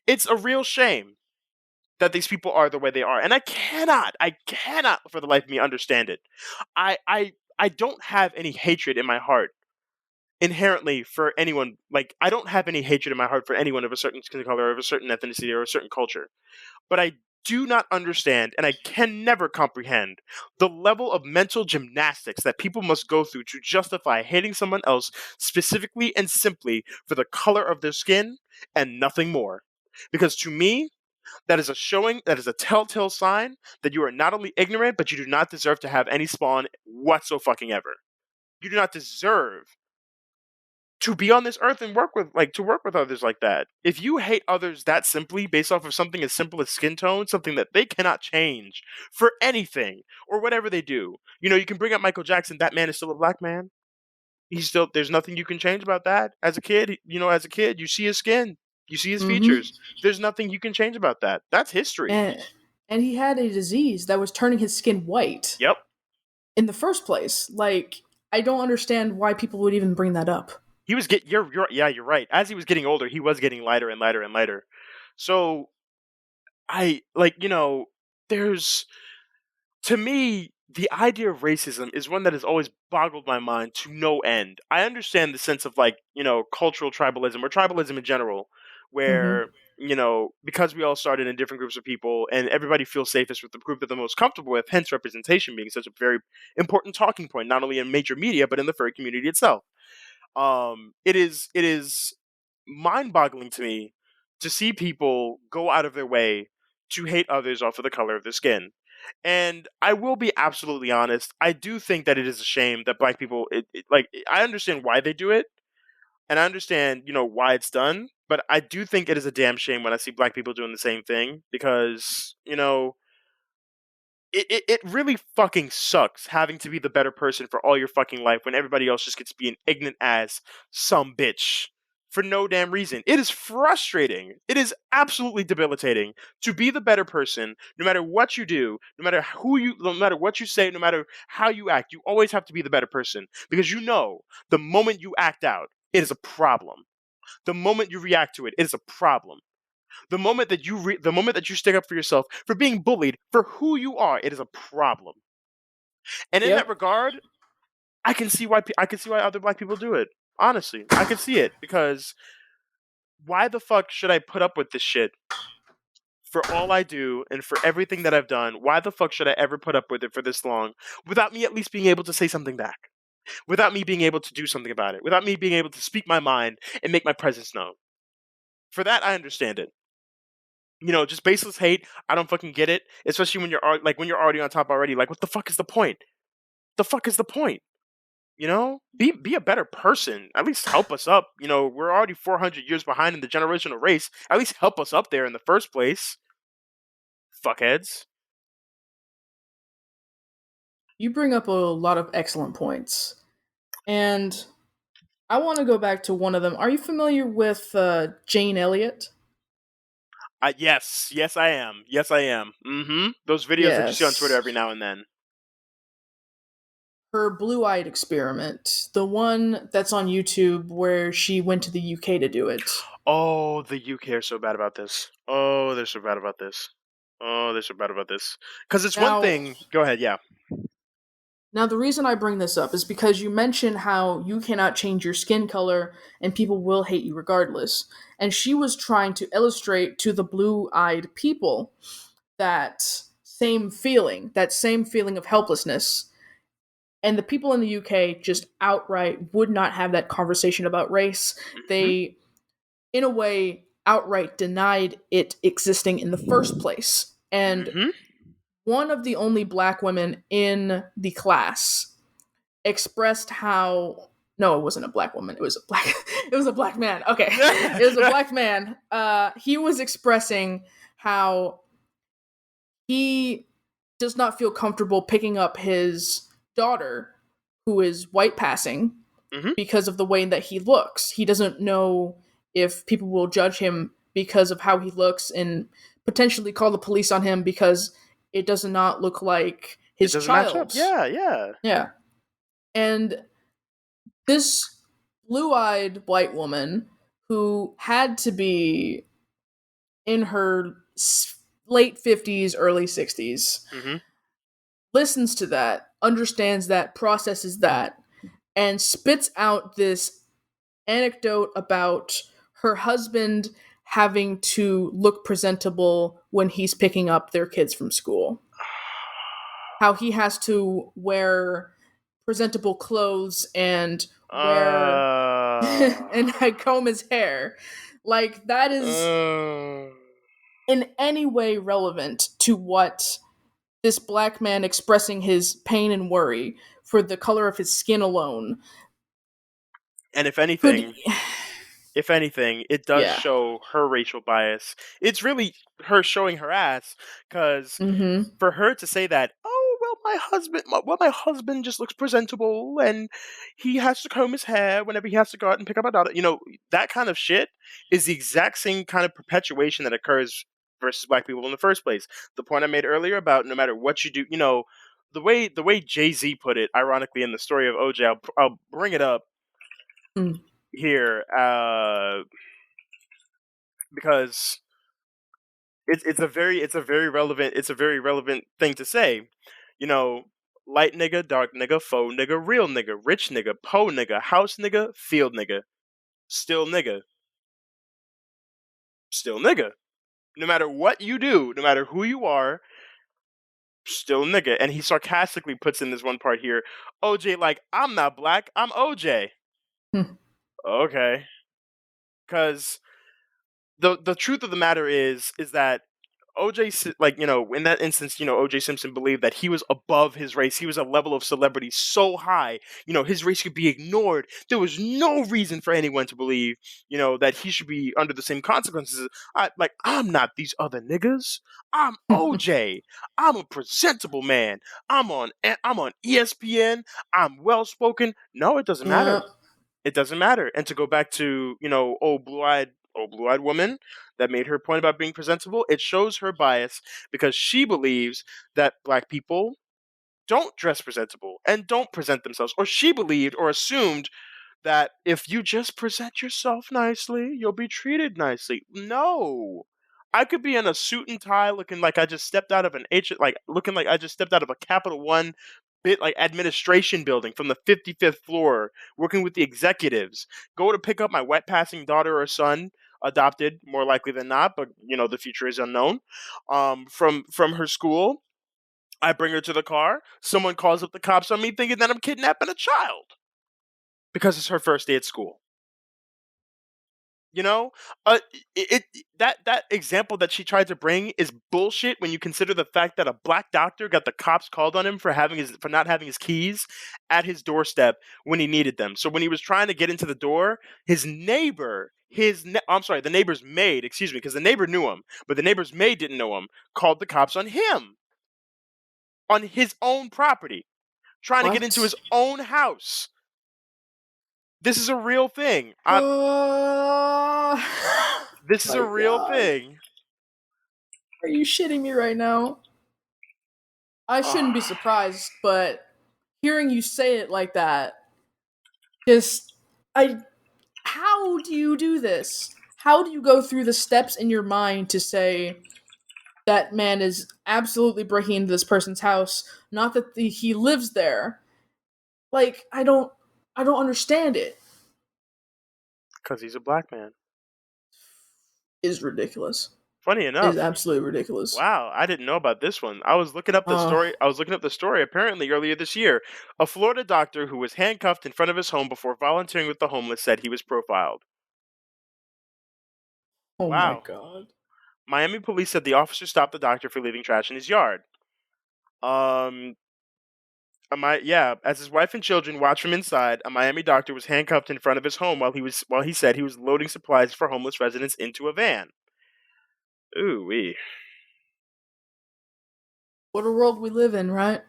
It's a real shame that these people are the way they are. And I cannot for the life of me understand it. I don't have any hatred in my heart inherently for anyone, like, I don't have any hatred in my heart for anyone of a certain skin color, or of a certain ethnicity, or a certain culture. But I do not understand, and I can never comprehend, the level of mental gymnastics that people must go through to justify hating someone else specifically and simply for the color of their skin and nothing more. Because to me, that is a telltale sign that you are not only ignorant, but you do not deserve to have any spawn whatsoever. You do not deserve to be on this earth and work with others like that. If you hate others that simply based off of something as simple as skin tone, something that they cannot change for anything or whatever they do. You can bring up Michael Jackson, that man is still a black man. There's nothing you can change about that. As a kid, you see his skin, you see his features. There's nothing you can change about that. That's history. And he had a disease that was turning his skin white. Yep. In the first place. Like, I don't understand why people would even bring that up. He was you're right. As he was getting older, he was getting lighter and lighter and lighter. So there's, to me, the idea of racism is one that has always boggled my mind to no end. I understand the sense of cultural tribalism or tribalism in general, where because we all started in different groups of people and everybody feels safest with the group they're the most comfortable with, hence representation being such a very important talking point, not only in major media but in the furry community itself. It is mind-boggling to me to see people go out of their way to hate others off of the color of their skin. And I will be absolutely honest, I do think that it is a shame that black people, I understand why they do it, and I understand, why it's done, but I do think it is a damn shame when I see black people doing the same thing, because, it really fucking sucks having to be the better person for all your fucking life when everybody else just gets to be an ignorant ass some bitch for no damn reason. It is frustrating. It is absolutely debilitating to be the better person no matter what you do, no matter what you say, no matter how you act. You always have to be the better person because the moment you act out, it is a problem. The moment you react to it, it is a problem. The moment that you stick up for yourself, for being bullied, for who you are, it is a problem. And in that regard, I can see why other black people do it. Honestly, I can see it because why the fuck should I put up with this shit for all I do and for everything that I've done? Why the fuck should I ever put up with it for this long without me at least being able to say something back? Without me being able to do something about it? Without me being able to speak my mind and make my presence known? For that, I understand it. Just baseless hate. I don't fucking get it. Especially when you're already on top already. Like, what the fuck is the point? The fuck is the point? Be a better person. At least help us up. We're already 400 years behind in the generational race. At least help us up there in the first place. Fuckheads. You bring up a lot of excellent points. And I want to go back to one of them. Are you familiar with Jane Elliott? Yes, I am. Mm-hmm. Those videos that you see on Twitter every now and then. Her blue-eyed experiment, the one that's on YouTube where she went to the UK to do it. Oh, the UK are so bad about this. Oh, they're so bad about this. Because it's one thing. Go ahead, yeah. Now, the reason I bring this up is because you mentioned how you cannot change your skin color and people will hate you regardless. And she was trying to illustrate to the blue-eyed people that same feeling of helplessness. And the people in the UK just outright would not have that conversation about race. Mm-hmm. They, in a way, outright denied it existing in the first place. And one of the only black women in the class expressed how... No, it wasn't a black woman. It was a black man. Okay. It was a black man. He was expressing how he does not feel comfortable picking up his daughter, who is white passing, because of the way that he looks. He doesn't know if people will judge him because of how he looks and potentially call the police on him because it does not look like his child. Yeah. And this blue-eyed white woman who had to be in her late 50s, early 60s, listens to that, understands that, processes that, and spits out this anecdote about her husband having to look presentable when he's picking up their kids from school. How he has to wear presentable clothes and wear and comb his hair. Like, that is in any way relevant to what this black man expressing his pain and worry for the color of his skin alone. And if anything, it does show her racial bias. It's really her showing her ass, because for her to say that, oh, well, my husband just looks presentable and he has to comb his hair whenever he has to go out and pick up a daughter. That kind of shit is the exact same kind of perpetuation that occurs versus black people in the first place. The point I made earlier about no matter what you do, the way Jay-Z put it, ironically, in the story of OJ, I'll bring it up here, because it's a very relevant thing to say. Light nigga, dark nigga, faux nigga, real nigga, rich nigga, po nigga, house nigga, field nigga, still nigga. Still nigga. No matter what you do, no matter who you are, still nigga. And he sarcastically puts in this one part here, OJ, like, I'm not black, I'm OJ. Okay. Because the truth of the matter is that OJ, in that instance, OJ Simpson believed that he was above his race. He was a level of celebrity so high, his race could be ignored. There was no reason for anyone to believe, that he should be under the same consequences. I'm not these other niggas. I'm OJ. I'm a presentable man. I'm on ESPN. I'm well spoken. No, it doesn't matter. It doesn't matter. And to go back to, old blue-eyed woman that made her point about being presentable, it shows her bias because she believes that black people don't dress presentable and don't present themselves. Or she believed or assumed that if you just present yourself nicely, you'll be treated nicely. No. I could be in a suit and tie looking like I just stepped out of looking like I just stepped out of a Capital One administration building from the 55th floor, working with the executives, go to pick up my wet passing daughter or son, adopted more likely than not, but the future is unknown, from her school. I bring her to the car. Someone calls up the cops on me thinking that I'm kidnapping a child because it's her first day at school. That example that she tried to bring is bullshit when you consider the fact that a black doctor got the cops called on him for not having his keys at his doorstep when he needed them. So when he was trying to get into the door, the neighbor's maid, excuse me, because the neighbor knew him, but the neighbor's maid didn't know him, called the cops on him, on his own property, trying to get into his own house. This is a real thing. This is a real thing. Are you shitting me right now? I shouldn't be surprised, but hearing you say it like that, how do you do this? How do you go through the steps in your mind to say that man is absolutely breaking into this person's house, not that he lives there? Like, I don't understand it. Because he's a black man. Is ridiculous. Funny enough, is absolutely ridiculous. Wow, I didn't know about this one. I was looking up the story. Apparently, earlier this year, a Florida doctor who was handcuffed in front of his home before volunteering with the homeless said he was profiled. Oh my god! Miami police said the officer stopped the doctor for leaving trash in his yard. As his wife and children watched from inside, a Miami doctor was handcuffed in front of his home while he said he was loading supplies for homeless residents into a van. Ooh-wee. What a world we live in, right?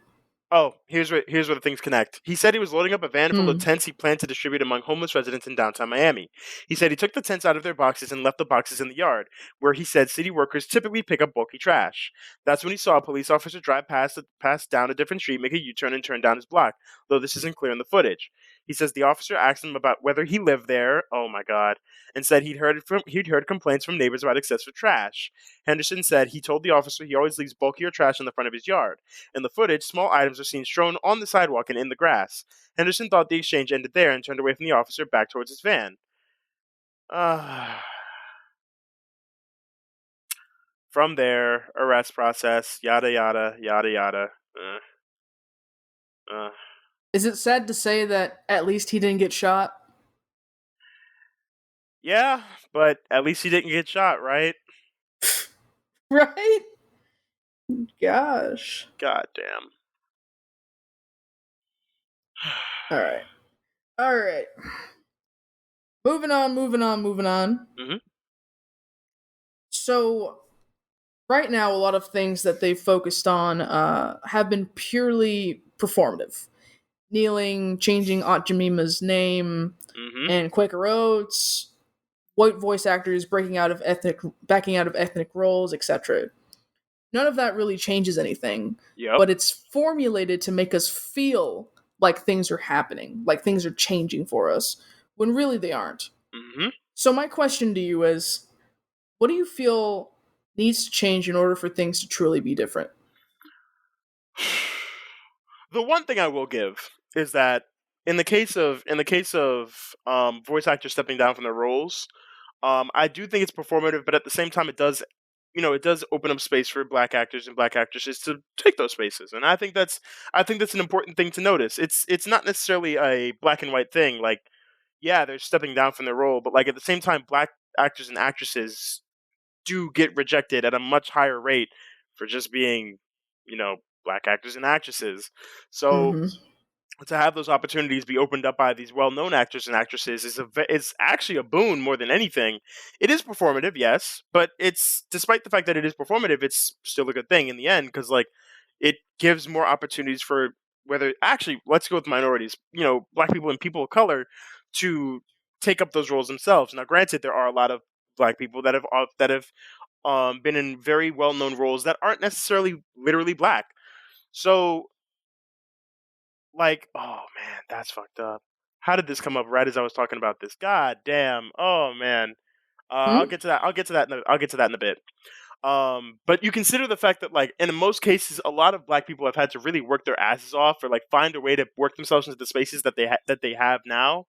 Oh, here's where the things connect. He said he was loading up a van full of tents he planned to distribute among homeless residents in downtown Miami. He said he took the tents out of their boxes and left the boxes in the yard, where he said city workers typically pick up bulky trash. That's when he saw a police officer drive past down a different street, make a U-turn, and turn down his block, though this isn't clear in the footage. He says the officer asked him about whether he lived there, oh my god, and said he'd heard complaints from neighbors about excessive trash. Henderson said he told the officer he always leaves bulkier trash in the front of his yard. In the footage, small items are seen strewn on the sidewalk and in the grass. Henderson thought the exchange ended there and turned away from the officer back towards his van. From there, arrest process, yada yada yada yada. Is it sad to say that at least he didn't get shot? Yeah, but at least he didn't get shot, right? Right? Gosh. God damn. All right. All right. Moving on. Mm-hmm. So, right now, a lot of things that they've focused on have been purely performative. Kneeling, changing Aunt Jemima's name, Mm-hmm. and Quaker Oats, white voice actors backing out of ethnic roles, etc. None of that really changes anything, Yep. but it's formulated to make us feel like things are happening, like things are changing for us, when really they aren't. Mm-hmm. So my question to you is, what do you feel needs to change in order for things to truly be different? The one thing I will give is that in the case of voice actors stepping down from their roles, I do think it's performative, but at the same time, it does open up space for black actors and black actresses to take those spaces, and I think that's an important thing to notice. It's not necessarily a black and white thing. Like, yeah, they're stepping down from their role, but like at the same time, black actors and actresses do get rejected at a much higher rate for just being, you know, black actors and actresses. So Mm-hmm. to have those opportunities be opened up by these well-known actors and actresses is actually a boon more than anything. It is performative, yes, but it's despite the fact that it is performative, it's still a good thing in the end because like it gives more opportunities for whether actually let's go with minorities, black people and people of color to take up those roles themselves. Now, granted, there are a lot of black people that have been in very well-known roles that aren't necessarily literally black. So like, oh man, that's fucked up. How did this come up right as I was talking about this? God damn. Oh man. I'll Hmm? get to that. I'll get to that in a bit. But you consider the fact that, like, in most cases, a lot of black people have had to really work their asses off or like find a way to work themselves into the spaces that they have now.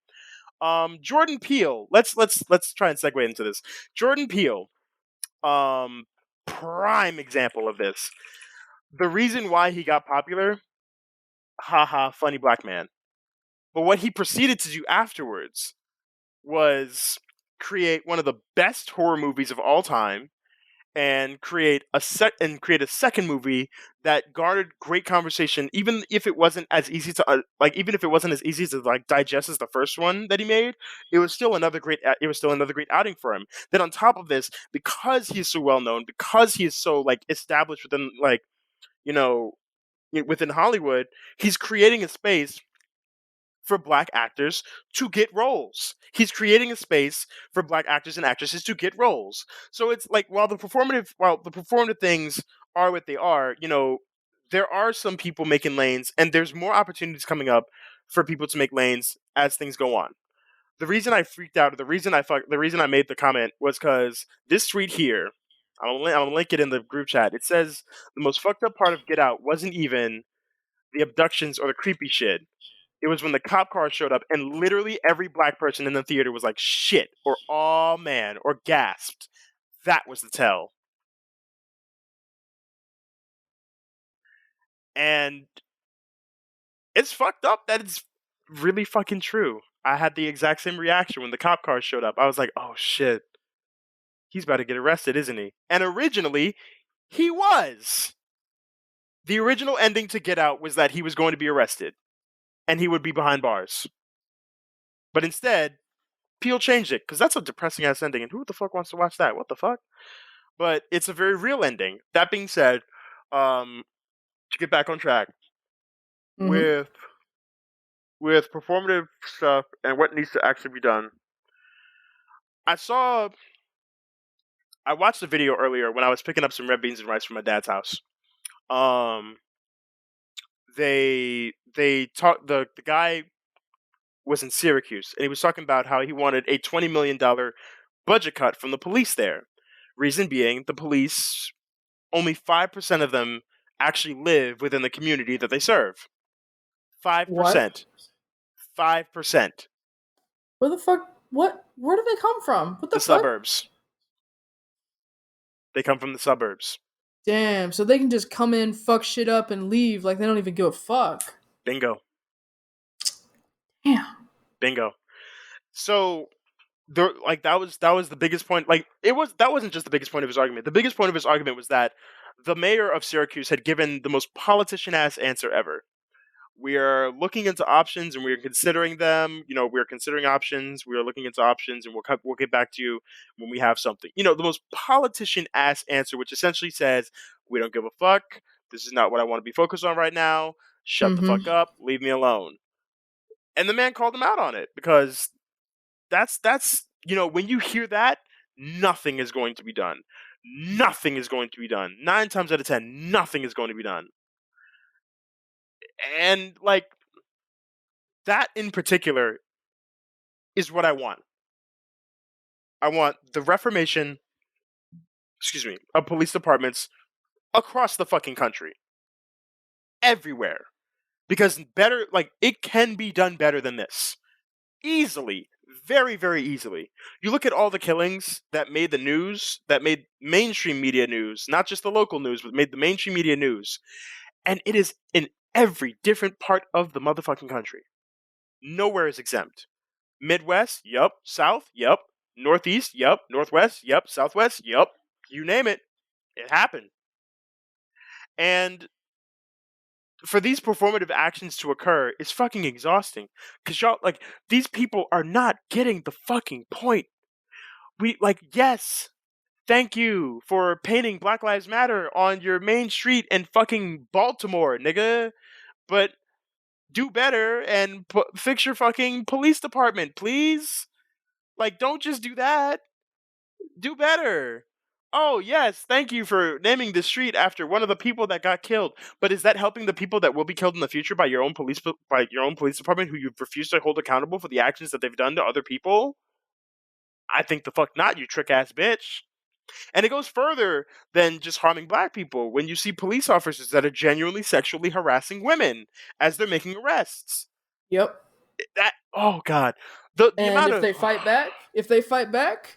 Jordan Peele. Let's try and segue into this. Jordan Peele. Um, Prime example of this. The reason why he got popular, haha, funny black man. But what he proceeded to do afterwards was create one of the best horror movies of all time and create a second movie that garnered great conversation, even if it wasn't as easy to like digest as the first one that he made. It was still another great outing for him. Then on top of this, because he's so well known, because he is so like established within like you know within Hollywood, he's creating a space for black actors to get roles. He's creating a space for black actors and actresses to get roles. So it's like while the performative things are what they are, there are some people making lanes and there's more opportunities coming up for people to make lanes as things go on. The reason I freaked out, or the reason I made the comment was cuz this tweet here, I'm gonna link it in the group chat. It says the most fucked up part of Get Out wasn't even the abductions or the creepy shit. It was when the cop car showed up and literally every black person in the theater was like shit or oh man or gasped. That was the tell. And it's fucked up that it's really fucking true. I had the exact same reaction when the cop car showed up. I was like, oh shit. He's about to get arrested, isn't he? And originally, he was. The original ending to Get Out was that he was going to be arrested and he would be behind bars. But instead, Peel changed it because that's a depressing ass ending. And who the fuck wants to watch that? What the fuck? But it's a very real ending. That being said, to get back on track Mm-hmm. with performative stuff and what needs to actually be done, I saw I watched a video earlier when I was picking up some red beans and rice from my dad's house. Um, they talked the guy was in Syracuse and he was talking about how he wanted a $20 million budget cut from the police there. Reason being, the police only 5% of them actually live within the community that they serve. What? 5%. 5%. Where the fuck? What? Where do they come from? What the fuck? Suburbs. They come from the suburbs. Damn, so they can just come in, fuck shit up, and leave like they don't even give a fuck. Bingo. Damn. Bingo. So there, like that was the biggest point. Like that wasn't just the biggest point of his argument. The biggest point of his argument was that the mayor of Syracuse had given the most politician-ass answer ever. We are looking into options and we are considering them. You know, we are considering options. We are looking into options, and we'll get back to you when we have something. You know, the most politician-ass answer, which essentially says, "We don't give a fuck. This is not what I want to be focused on right now. Shut the fuck up. Leave me alone." And the man called him out on it because that's you know, when you hear that, nothing is going to be done. Nothing is going to be done. 9 times out of 10, nothing is going to be done. And like that in particular is what I want. I want the reformation, of police departments across the fucking country. Everywhere. Because better, like, it can be done better than this. Easily. Very, very easily. You look at all the killings that made the news, that made mainstream media news, not just the local news, but made the mainstream media news. And it is in every different part of the motherfucking country. Nowhere is exempt. Midwest, yup. South, yup. Northeast, yup. Northwest, yup. Southwest, yup. You name it. It happened. And for these performative actions to occur is fucking exhausting. Because y'all, like, these people are not getting the fucking point. Yes, thank you for painting Black Lives Matter on your main street in fucking Baltimore, nigga. But do better and fix your fucking police department, please. Like, don't just do that. Do better. Oh, yes, thank you for naming the street after one of the people that got killed. But is that helping the people that will be killed in the future by your own police department who you've refused to hold accountable for the actions that they've done to other people? I think the fuck not, you trick-ass bitch. And it goes further than just harming black people. When you see police officers that are genuinely sexually harassing women as they're making arrests. Yep. Oh, God. The amount if they fight back,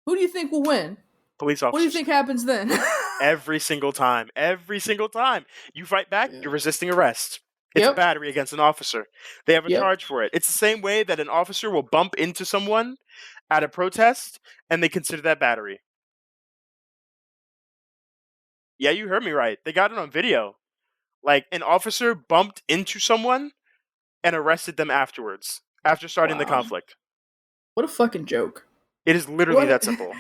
who do you think will win? Police officers. What do you think happens then? Every single time. Every single time. You fight back, you're resisting arrest. It's a battery against an officer. They have a charge for it. It's the same way that an officer will bump into someone at a protest, and they consider that battery. Yeah, you heard me right. They got it on video. Like, an officer bumped into someone and arrested them afterwards, after starting the conflict. What a fucking joke. It is literally that simple.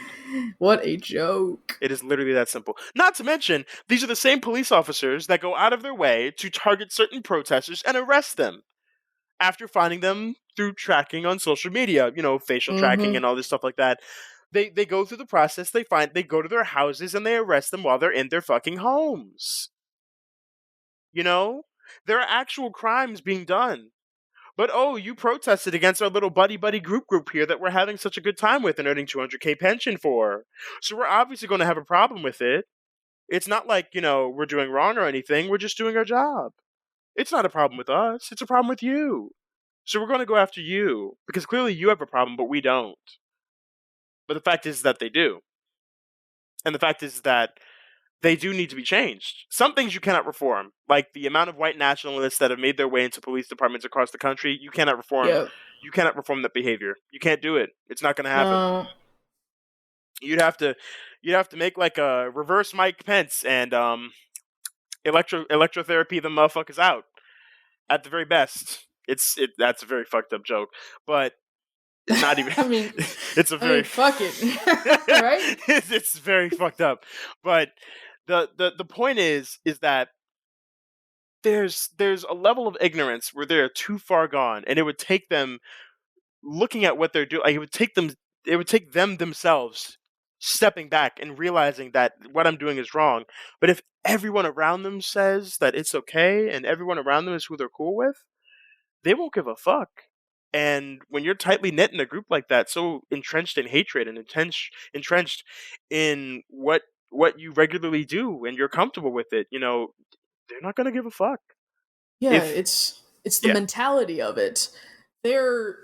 What a joke. It is literally that simple. Not to mention, these are the same police officers that go out of their way to target certain protesters and arrest them after finding them through tracking on social media, you know, facial tracking and all this stuff like that. They go through the process, they go to their houses and they arrest them while they're in their fucking homes. You know? There are actual crimes being done. But oh, you protested against our little buddy group here that we're having such a good time with and earning $200K pension for. So we're obviously going to have a problem with it. It's not like, you know, we're doing wrong or anything. We're just doing our job. It's not a problem with us. It's a problem with you. So we're going to go after you because clearly you have a problem, but we don't. But the fact is that they do. And the fact is that they do need to be changed. Some things you cannot reform, like the amount of white nationalists that have made their way into police departments across the country. You cannot reform. Yep. You cannot reform that behavior. You can't do it. It's not going to happen. No. You'd have to make like a reverse Mike Pence and electrotherapy the motherfuckers out. At the very best, that's a very fucked up joke, but it's not even. I mean, fuck it, right? It's very fucked up, but the point is that there's a level of ignorance where they're too far gone, and it would take them looking at what they're doing. Like, it would take them themselves stepping back and realizing that what I'm doing is wrong. But if everyone around them says that it's okay, and everyone around them is who they're cool with, they won't give a fuck. And when you're tightly knit in a group like that, so entrenched in hatred and entrenched in what you regularly do, and you're comfortable with it, you know, they're not gonna give a fuck. Yeah, it's the mentality of it. They're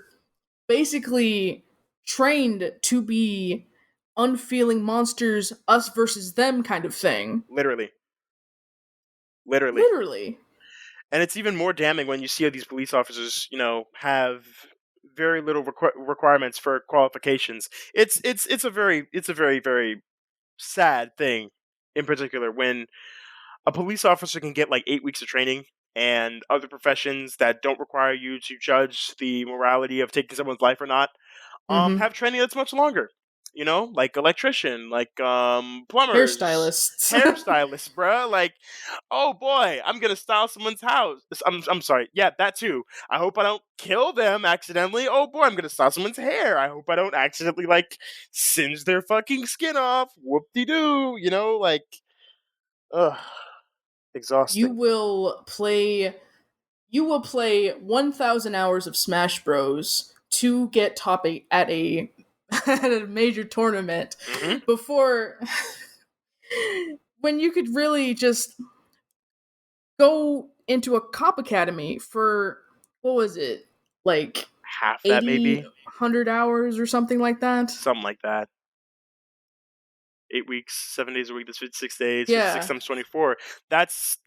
basically trained to be unfeeling monsters, us versus them kind of thing. Literally. And it's even more damning when you see how these police officers, have very little requirements for qualifications. It's a very very sad thing, in particular, when a police officer can get like 8 weeks of training, and other professions that don't require you to judge the morality of taking someone's life or not, have training that's much longer. Like electrician, like plumbers, hairstylists, bruh. Like, oh boy, I'm gonna style someone's house. I'm sorry, yeah, that too. I hope I don't kill them accidentally. Oh boy, I'm gonna style someone's hair. I hope I don't accidentally like singe their fucking skin off. Whoop-de-doo, like, ugh, exhausting. You will play 1,000 hours of Smash Bros to get top 8 at a at a major tournament before when you could really just go into a cop academy for, what was it, like half that, maybe 100 hours or something like that. 8 weeks, 7 days a week. That's 56 days. Yeah. 56 times 24. That's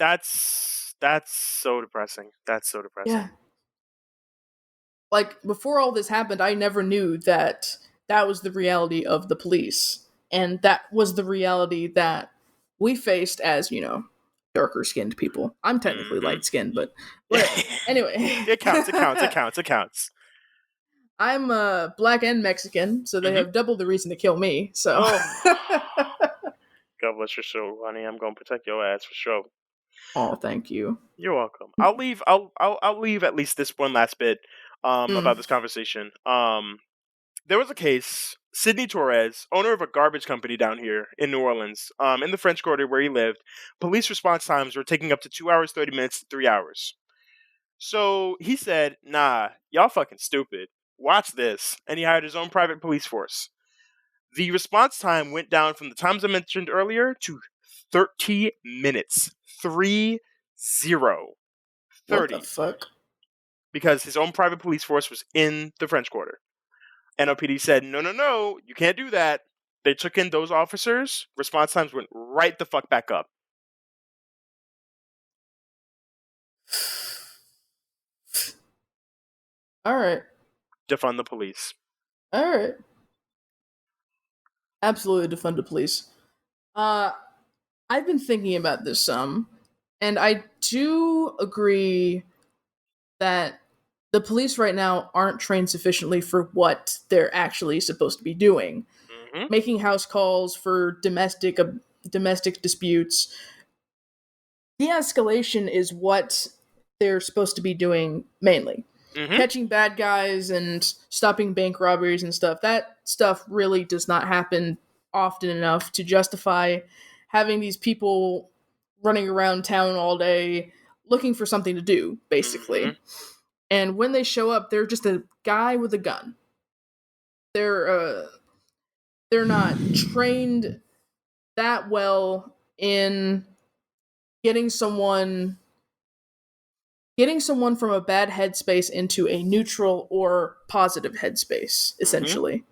so depressing. That's so depressing. Yeah. Like, before all this happened, I never knew that was the reality of the police. And that was the reality that we faced as, darker skinned people. I'm technically light skinned, but anyway. It counts. I'm black and Mexican, so they have double the reason to kill me. So God bless your soul, honey. I'm gonna protect your ass for sure. Oh, thank you. You're welcome. I'll leave at least this one last bit about this conversation. There was a case. Sidney Torres, owner of a garbage company down here in New Orleans, in the French Quarter where he lived, police response times were taking up to 2 hours, 30 minutes to 3 hours. So he said, nah, y'all fucking stupid. Watch this. And he hired his own private police force. The response time went down from the times I mentioned earlier to 30 minutes. 30. 30. What the fuck? Because his own private police force was in the French Quarter. NOPD said, no, you can't do that. They took in those officers. Response times went right the fuck back up. All right. Defund the police. All right. Absolutely defund the police. I've been thinking about this some, and I do agree that the police right now aren't trained sufficiently for what they're actually supposed to be doing. Making house calls for domestic disputes. De-escalation is what they're supposed to be doing mainly. Catching bad guys and stopping bank robberies and stuff. That stuff really does not happen often enough to justify having these people running around town all day looking for something to do, basically. And when they show up, they're just a guy with a gun. They're not trained that well in getting someone from a bad headspace into a neutral or positive headspace, essentially.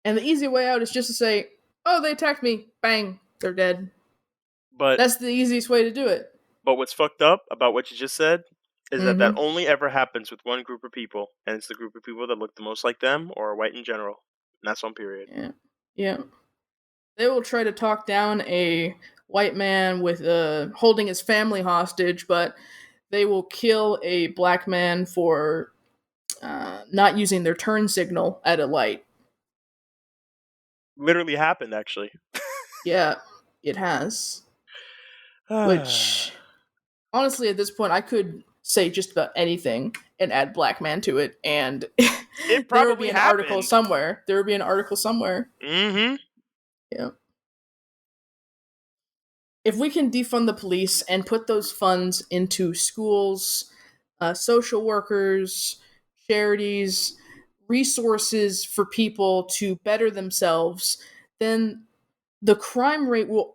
And the easy way out is just to say, oh, they attacked me, bang, they're dead. But that's the easiest way to do it. But what's fucked up about what you just said is that only ever happens with one group of people, and it's the group of people that look the most like them or are white in general. And that's on period. Yeah. They will try to talk down a white man with holding his family hostage, but they will kill a black man for not using their turn signal at a light. Literally happened, actually. Yeah, it has. Which, honestly, at this point, I could say just about anything and add black man to it, and it there would be an article somewhere. There would be an article somewhere. Yeah. If we can defund the police and put those funds into schools, social workers, charities, resources for people to better themselves, then the crime rate will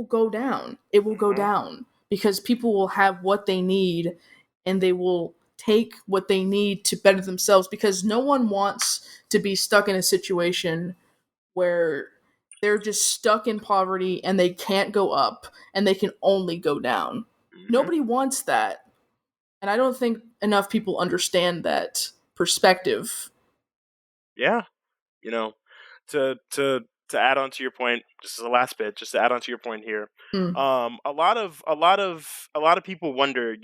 go down. It will go down because people will have what they need, and they will take what they need to better themselves, because no one wants to be stuck in a situation where they're just stuck in poverty and they can't go up and they can only go down. Mm-hmm. Nobody wants that. And I don't think enough people understand that perspective. Yeah. To add on to your point, just as a last bit, just to add on to your point here, a lot of people wonder,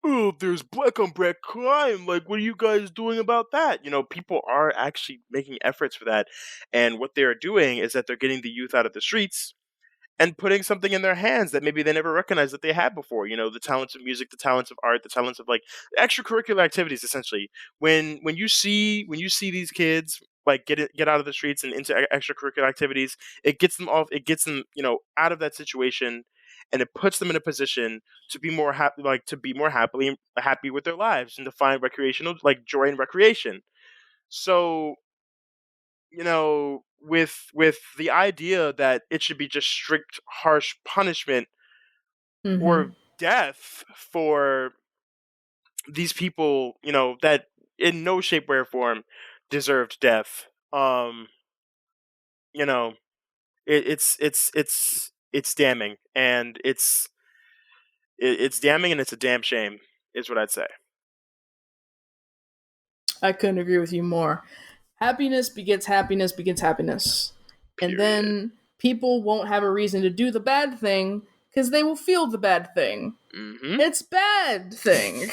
oh, there's black on black crime, like what are you guys doing about that? People are actually making efforts for that, and what they are doing is that they're getting the youth out of the streets and putting something in their hands that maybe they never recognized that they had before. The talents of music, the talents of art, the talents of like extracurricular activities. Essentially, when you see these kids like get out of the streets and into extracurricular activities, it gets them off. It gets them out of that situation, and it puts them in a position to be more happy, like to be more happy with their lives and to find recreational like joy in recreation. So with the idea that it should be just strict, harsh punishment or death for these people, that in no shape, way, or form deserved death. You know, it's damning, and it's damning, and it's a damn shame, is what I'd say. I couldn't agree with you more. Happiness begets happiness begets happiness. Period. And then people won't have a reason to do the bad thing because they will feel the bad thing. Mm-hmm. It's bad thing.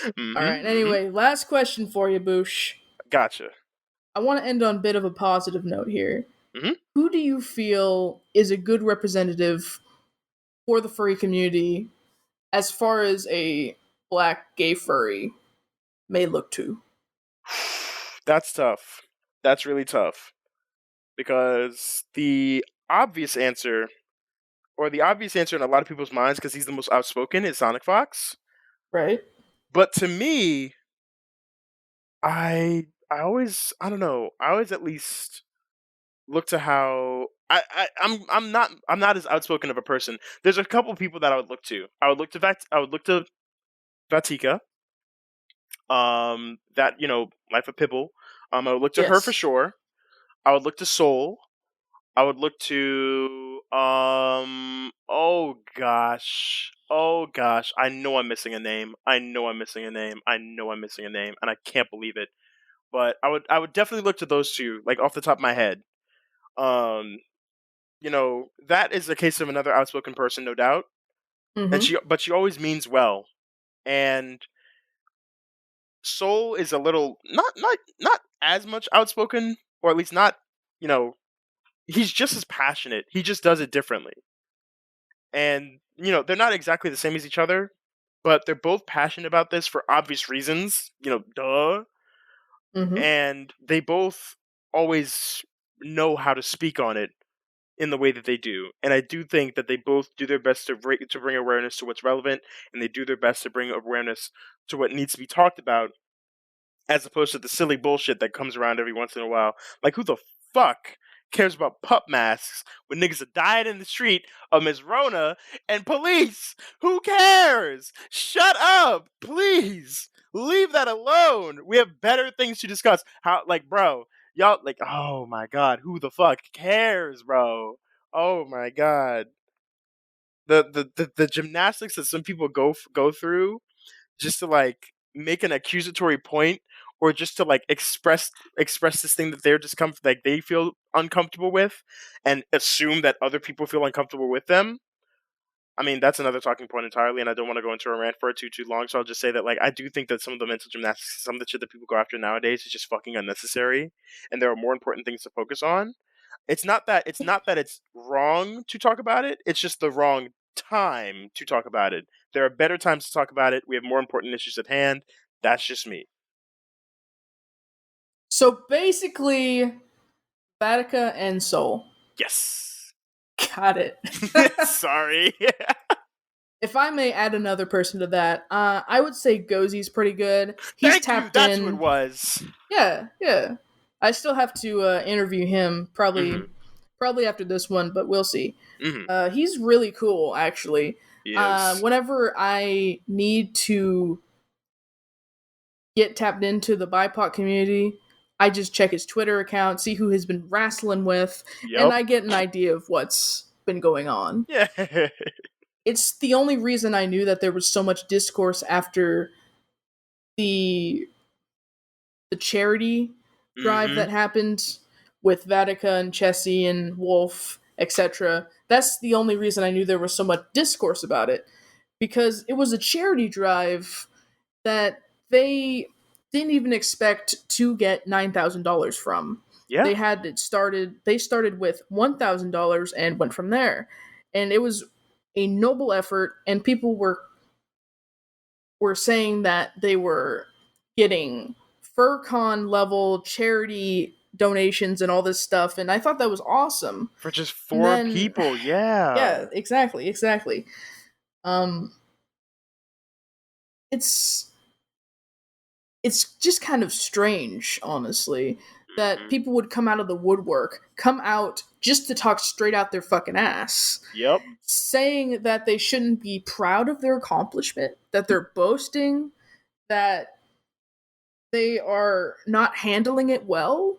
Mm-hmm, all right, anyway, last question for you, Bush. Gotcha. I want to end on a bit of a positive note here. Mm-hmm. Who do you feel is a good representative for the furry community as far as a black gay furry may look to? That's tough. That's really tough. Because the obvious answer in a lot of people's minds, because he's the most outspoken, is Sonic Fox. Right. But to me, I always at least look to how I'm not as outspoken of a person. There's a couple of people that I would look to. I would look to Vatika. That Life of Pibble. I would look to her for sure. I would look to Soul. I would look to oh gosh, I know I'm missing a name, and I can't believe it. But I would definitely look to those two, like off the top of my head. That is a case of another outspoken person, no doubt. And she always means well. And Soul is a little not as much outspoken, or at least not, he's just as passionate. He just does it differently. And, they're not exactly the same as each other, but they're both passionate about this for obvious reasons, duh. And they both always know how to speak on it in the way that they do. And I do think that they both do their best to bring awareness to what's relevant, and they do their best to bring awareness to what needs to be talked about, as opposed to the silly bullshit that comes around every once in a while. Like, who the fuck cares about pup masks when niggas are dying in the street of Ms. Rona and police? Who cares? Shut up, please. Leave that alone. We have better things to discuss. Bro, y'all, oh my god, who the fuck cares, bro? Oh my god. The gymnastics that some people go through just to make an accusatory point, or just to express this thing that they're they feel uncomfortable with, and assume that other people feel uncomfortable with them. I mean, that's another talking point entirely, and I don't want to go into a rant for it too long. So I'll just say that I do think that some of the mental gymnastics, some of the shit that people go after nowadays, is just fucking unnecessary, and there are more important things to focus on. It's not that it's wrong to talk about it. It's just the wrong time to talk about it. There are better times to talk about it. We have more important issues at hand. That's just me. So basically, Vatica and Soul. Yes. Got it. Sorry. If I may add another person to that, I would say Gozy's pretty good. He's tapped in. That's who it was. Yeah. I still have to interview him probably after this one, but we'll see. He's really cool, actually. Whenever I need to get tapped into the BIPOC community, I just check his Twitter account, see who he's been wrestling with, and I get an idea of what's been going on. Yeah. It's the only reason I knew that there was so much discourse after the charity drive that happened with Vatica and Chessie and Wolf, etc. That's the only reason I knew there was so much discourse about it, because it was a charity drive that they didn't even expect to get $9,000 from. Yeah. They started with $1,000 and went from there. And it was a noble effort, and people were saying that they were getting FurCon level charity donations and all this stuff, and I thought that was awesome. For just 4 people, yeah. Yeah, exactly. It's just kind of strange, honestly, that people would come out of the woodwork, come out just to talk straight out their fucking ass. Yep. Saying that they shouldn't be proud of their accomplishment, that they're boasting, that they are not handling it well.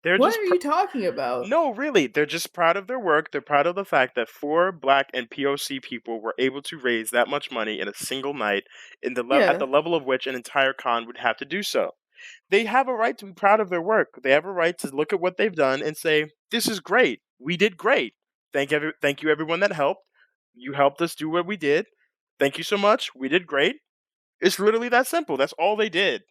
What are you talking about? No, really. They're just proud of their work. They're proud of the fact that 4 Black and POC people were able to raise that much money in a single night at the level of which an entire con would have to do so. They have a right to be proud of their work. They have a right to look at what they've done and say, this is great. We did great. Thank you everyone that helped. You helped us do what we did. Thank you so much. We did great. It's literally that simple. That's all they did.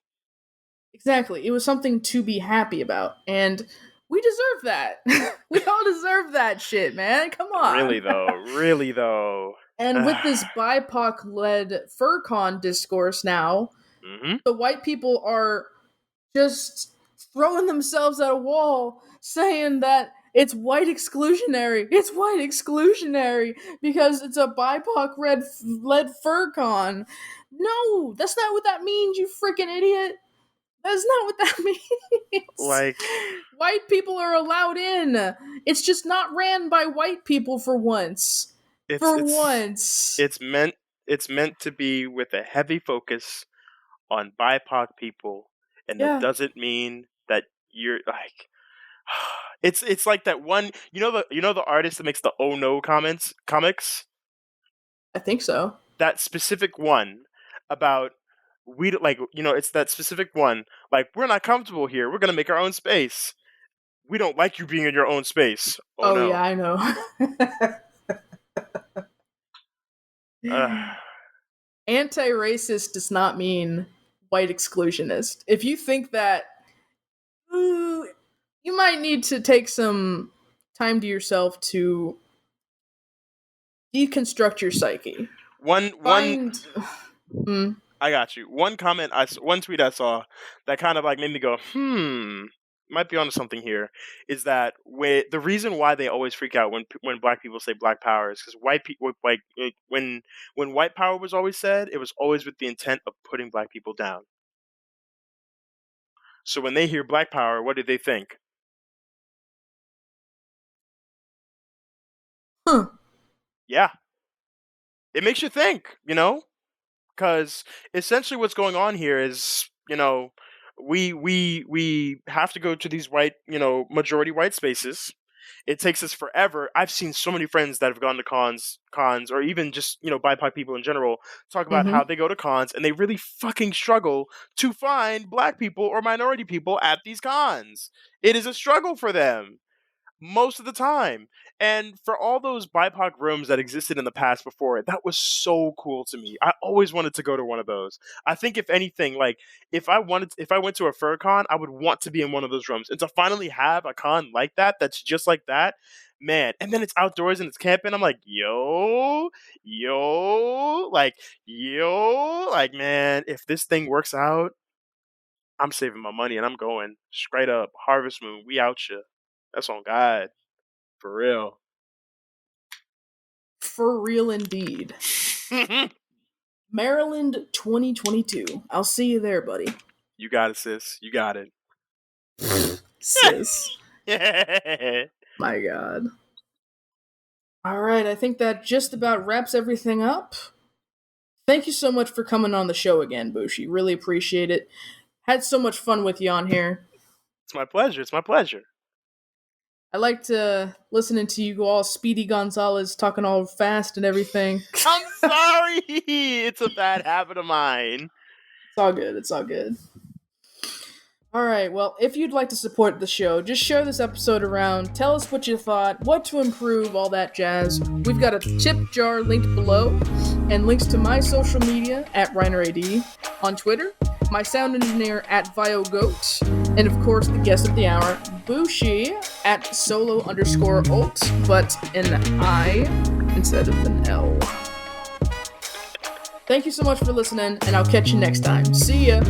Exactly. It was something to be happy about. And we deserve that. We all deserve that shit, man. Come on. Really though. And with this BIPOC-led FurCon discourse now, the white people are just throwing themselves at a wall, saying that it's white exclusionary. It's white exclusionary because it's a BIPOC-led FurCon. No, that's not what that means, you freaking idiot. That's not what that means. Like, white people are allowed in. It's just not ran by white people for once. It's meant to be with a heavy focus on BIPOC people, and that doesn't mean that you're like. It's like that one. You know the artist that makes the "Oh No" comics. I think so. That specific one about. It's that specific one. Like, we're not comfortable here. We're gonna make our own space. We don't like you being in your own space. Oh no. Yeah, I know. Anti-racist does not mean white exclusionist. If you think that, you might need to take some time to yourself to deconstruct your psyche. I got you. One tweet I saw that kind of like made me go, might be onto something here, is that the reason why they always freak out when Black people say Black power is because white people, like, when white power was always said, it was always with the intent of putting Black people down. So when they hear Black power, what do they think? Yeah. It makes you think, because essentially what's going on here is, we have to go to these white, majority white spaces. It takes us forever. I've seen so many friends that have gone to cons, or even just, BIPOC people in general, talk about how they go to cons and they really fucking struggle to find Black people or minority people at these cons. It is a struggle for them most of the time. And for all those BIPOC rooms that existed in the past before it, that was so cool to me. I always wanted to go to one of those. I think if anything, like, if I went to a FurCon, I would want to be in one of those rooms. And to finally have a con like that, that's just like that, man. And then it's outdoors and it's camping. I'm like, like, man, if this thing works out, I'm saving my money and I'm going straight up. Harvest Moon, we out ya. That's on God. For real. For real indeed. Maryland 2022. I'll see you there, buddy. You got it, sis. You got it. Sis. My God. All right, I think that just about wraps everything up. Thank you so much for coming on the show again, Bushi. Really appreciate it. Had so much fun with you on here. It's my pleasure. It's my pleasure. I liked listening to you go all Speedy Gonzalez, talking all fast and everything. I'm sorry. It's a bad habit of mine. It's all good. It's all good. All right, well, if you'd like to support the show, just share this episode around, tell us what you thought, what to improve, all that jazz. We've got a tip jar linked below, and links to my social media at ReinerAD, on Twitter, my sound engineer at VioGoat, and of course the guest of the hour, Bushi, at solo_alt, but an I instead of an L. Thank you so much for listening, and I'll catch you next time. See ya!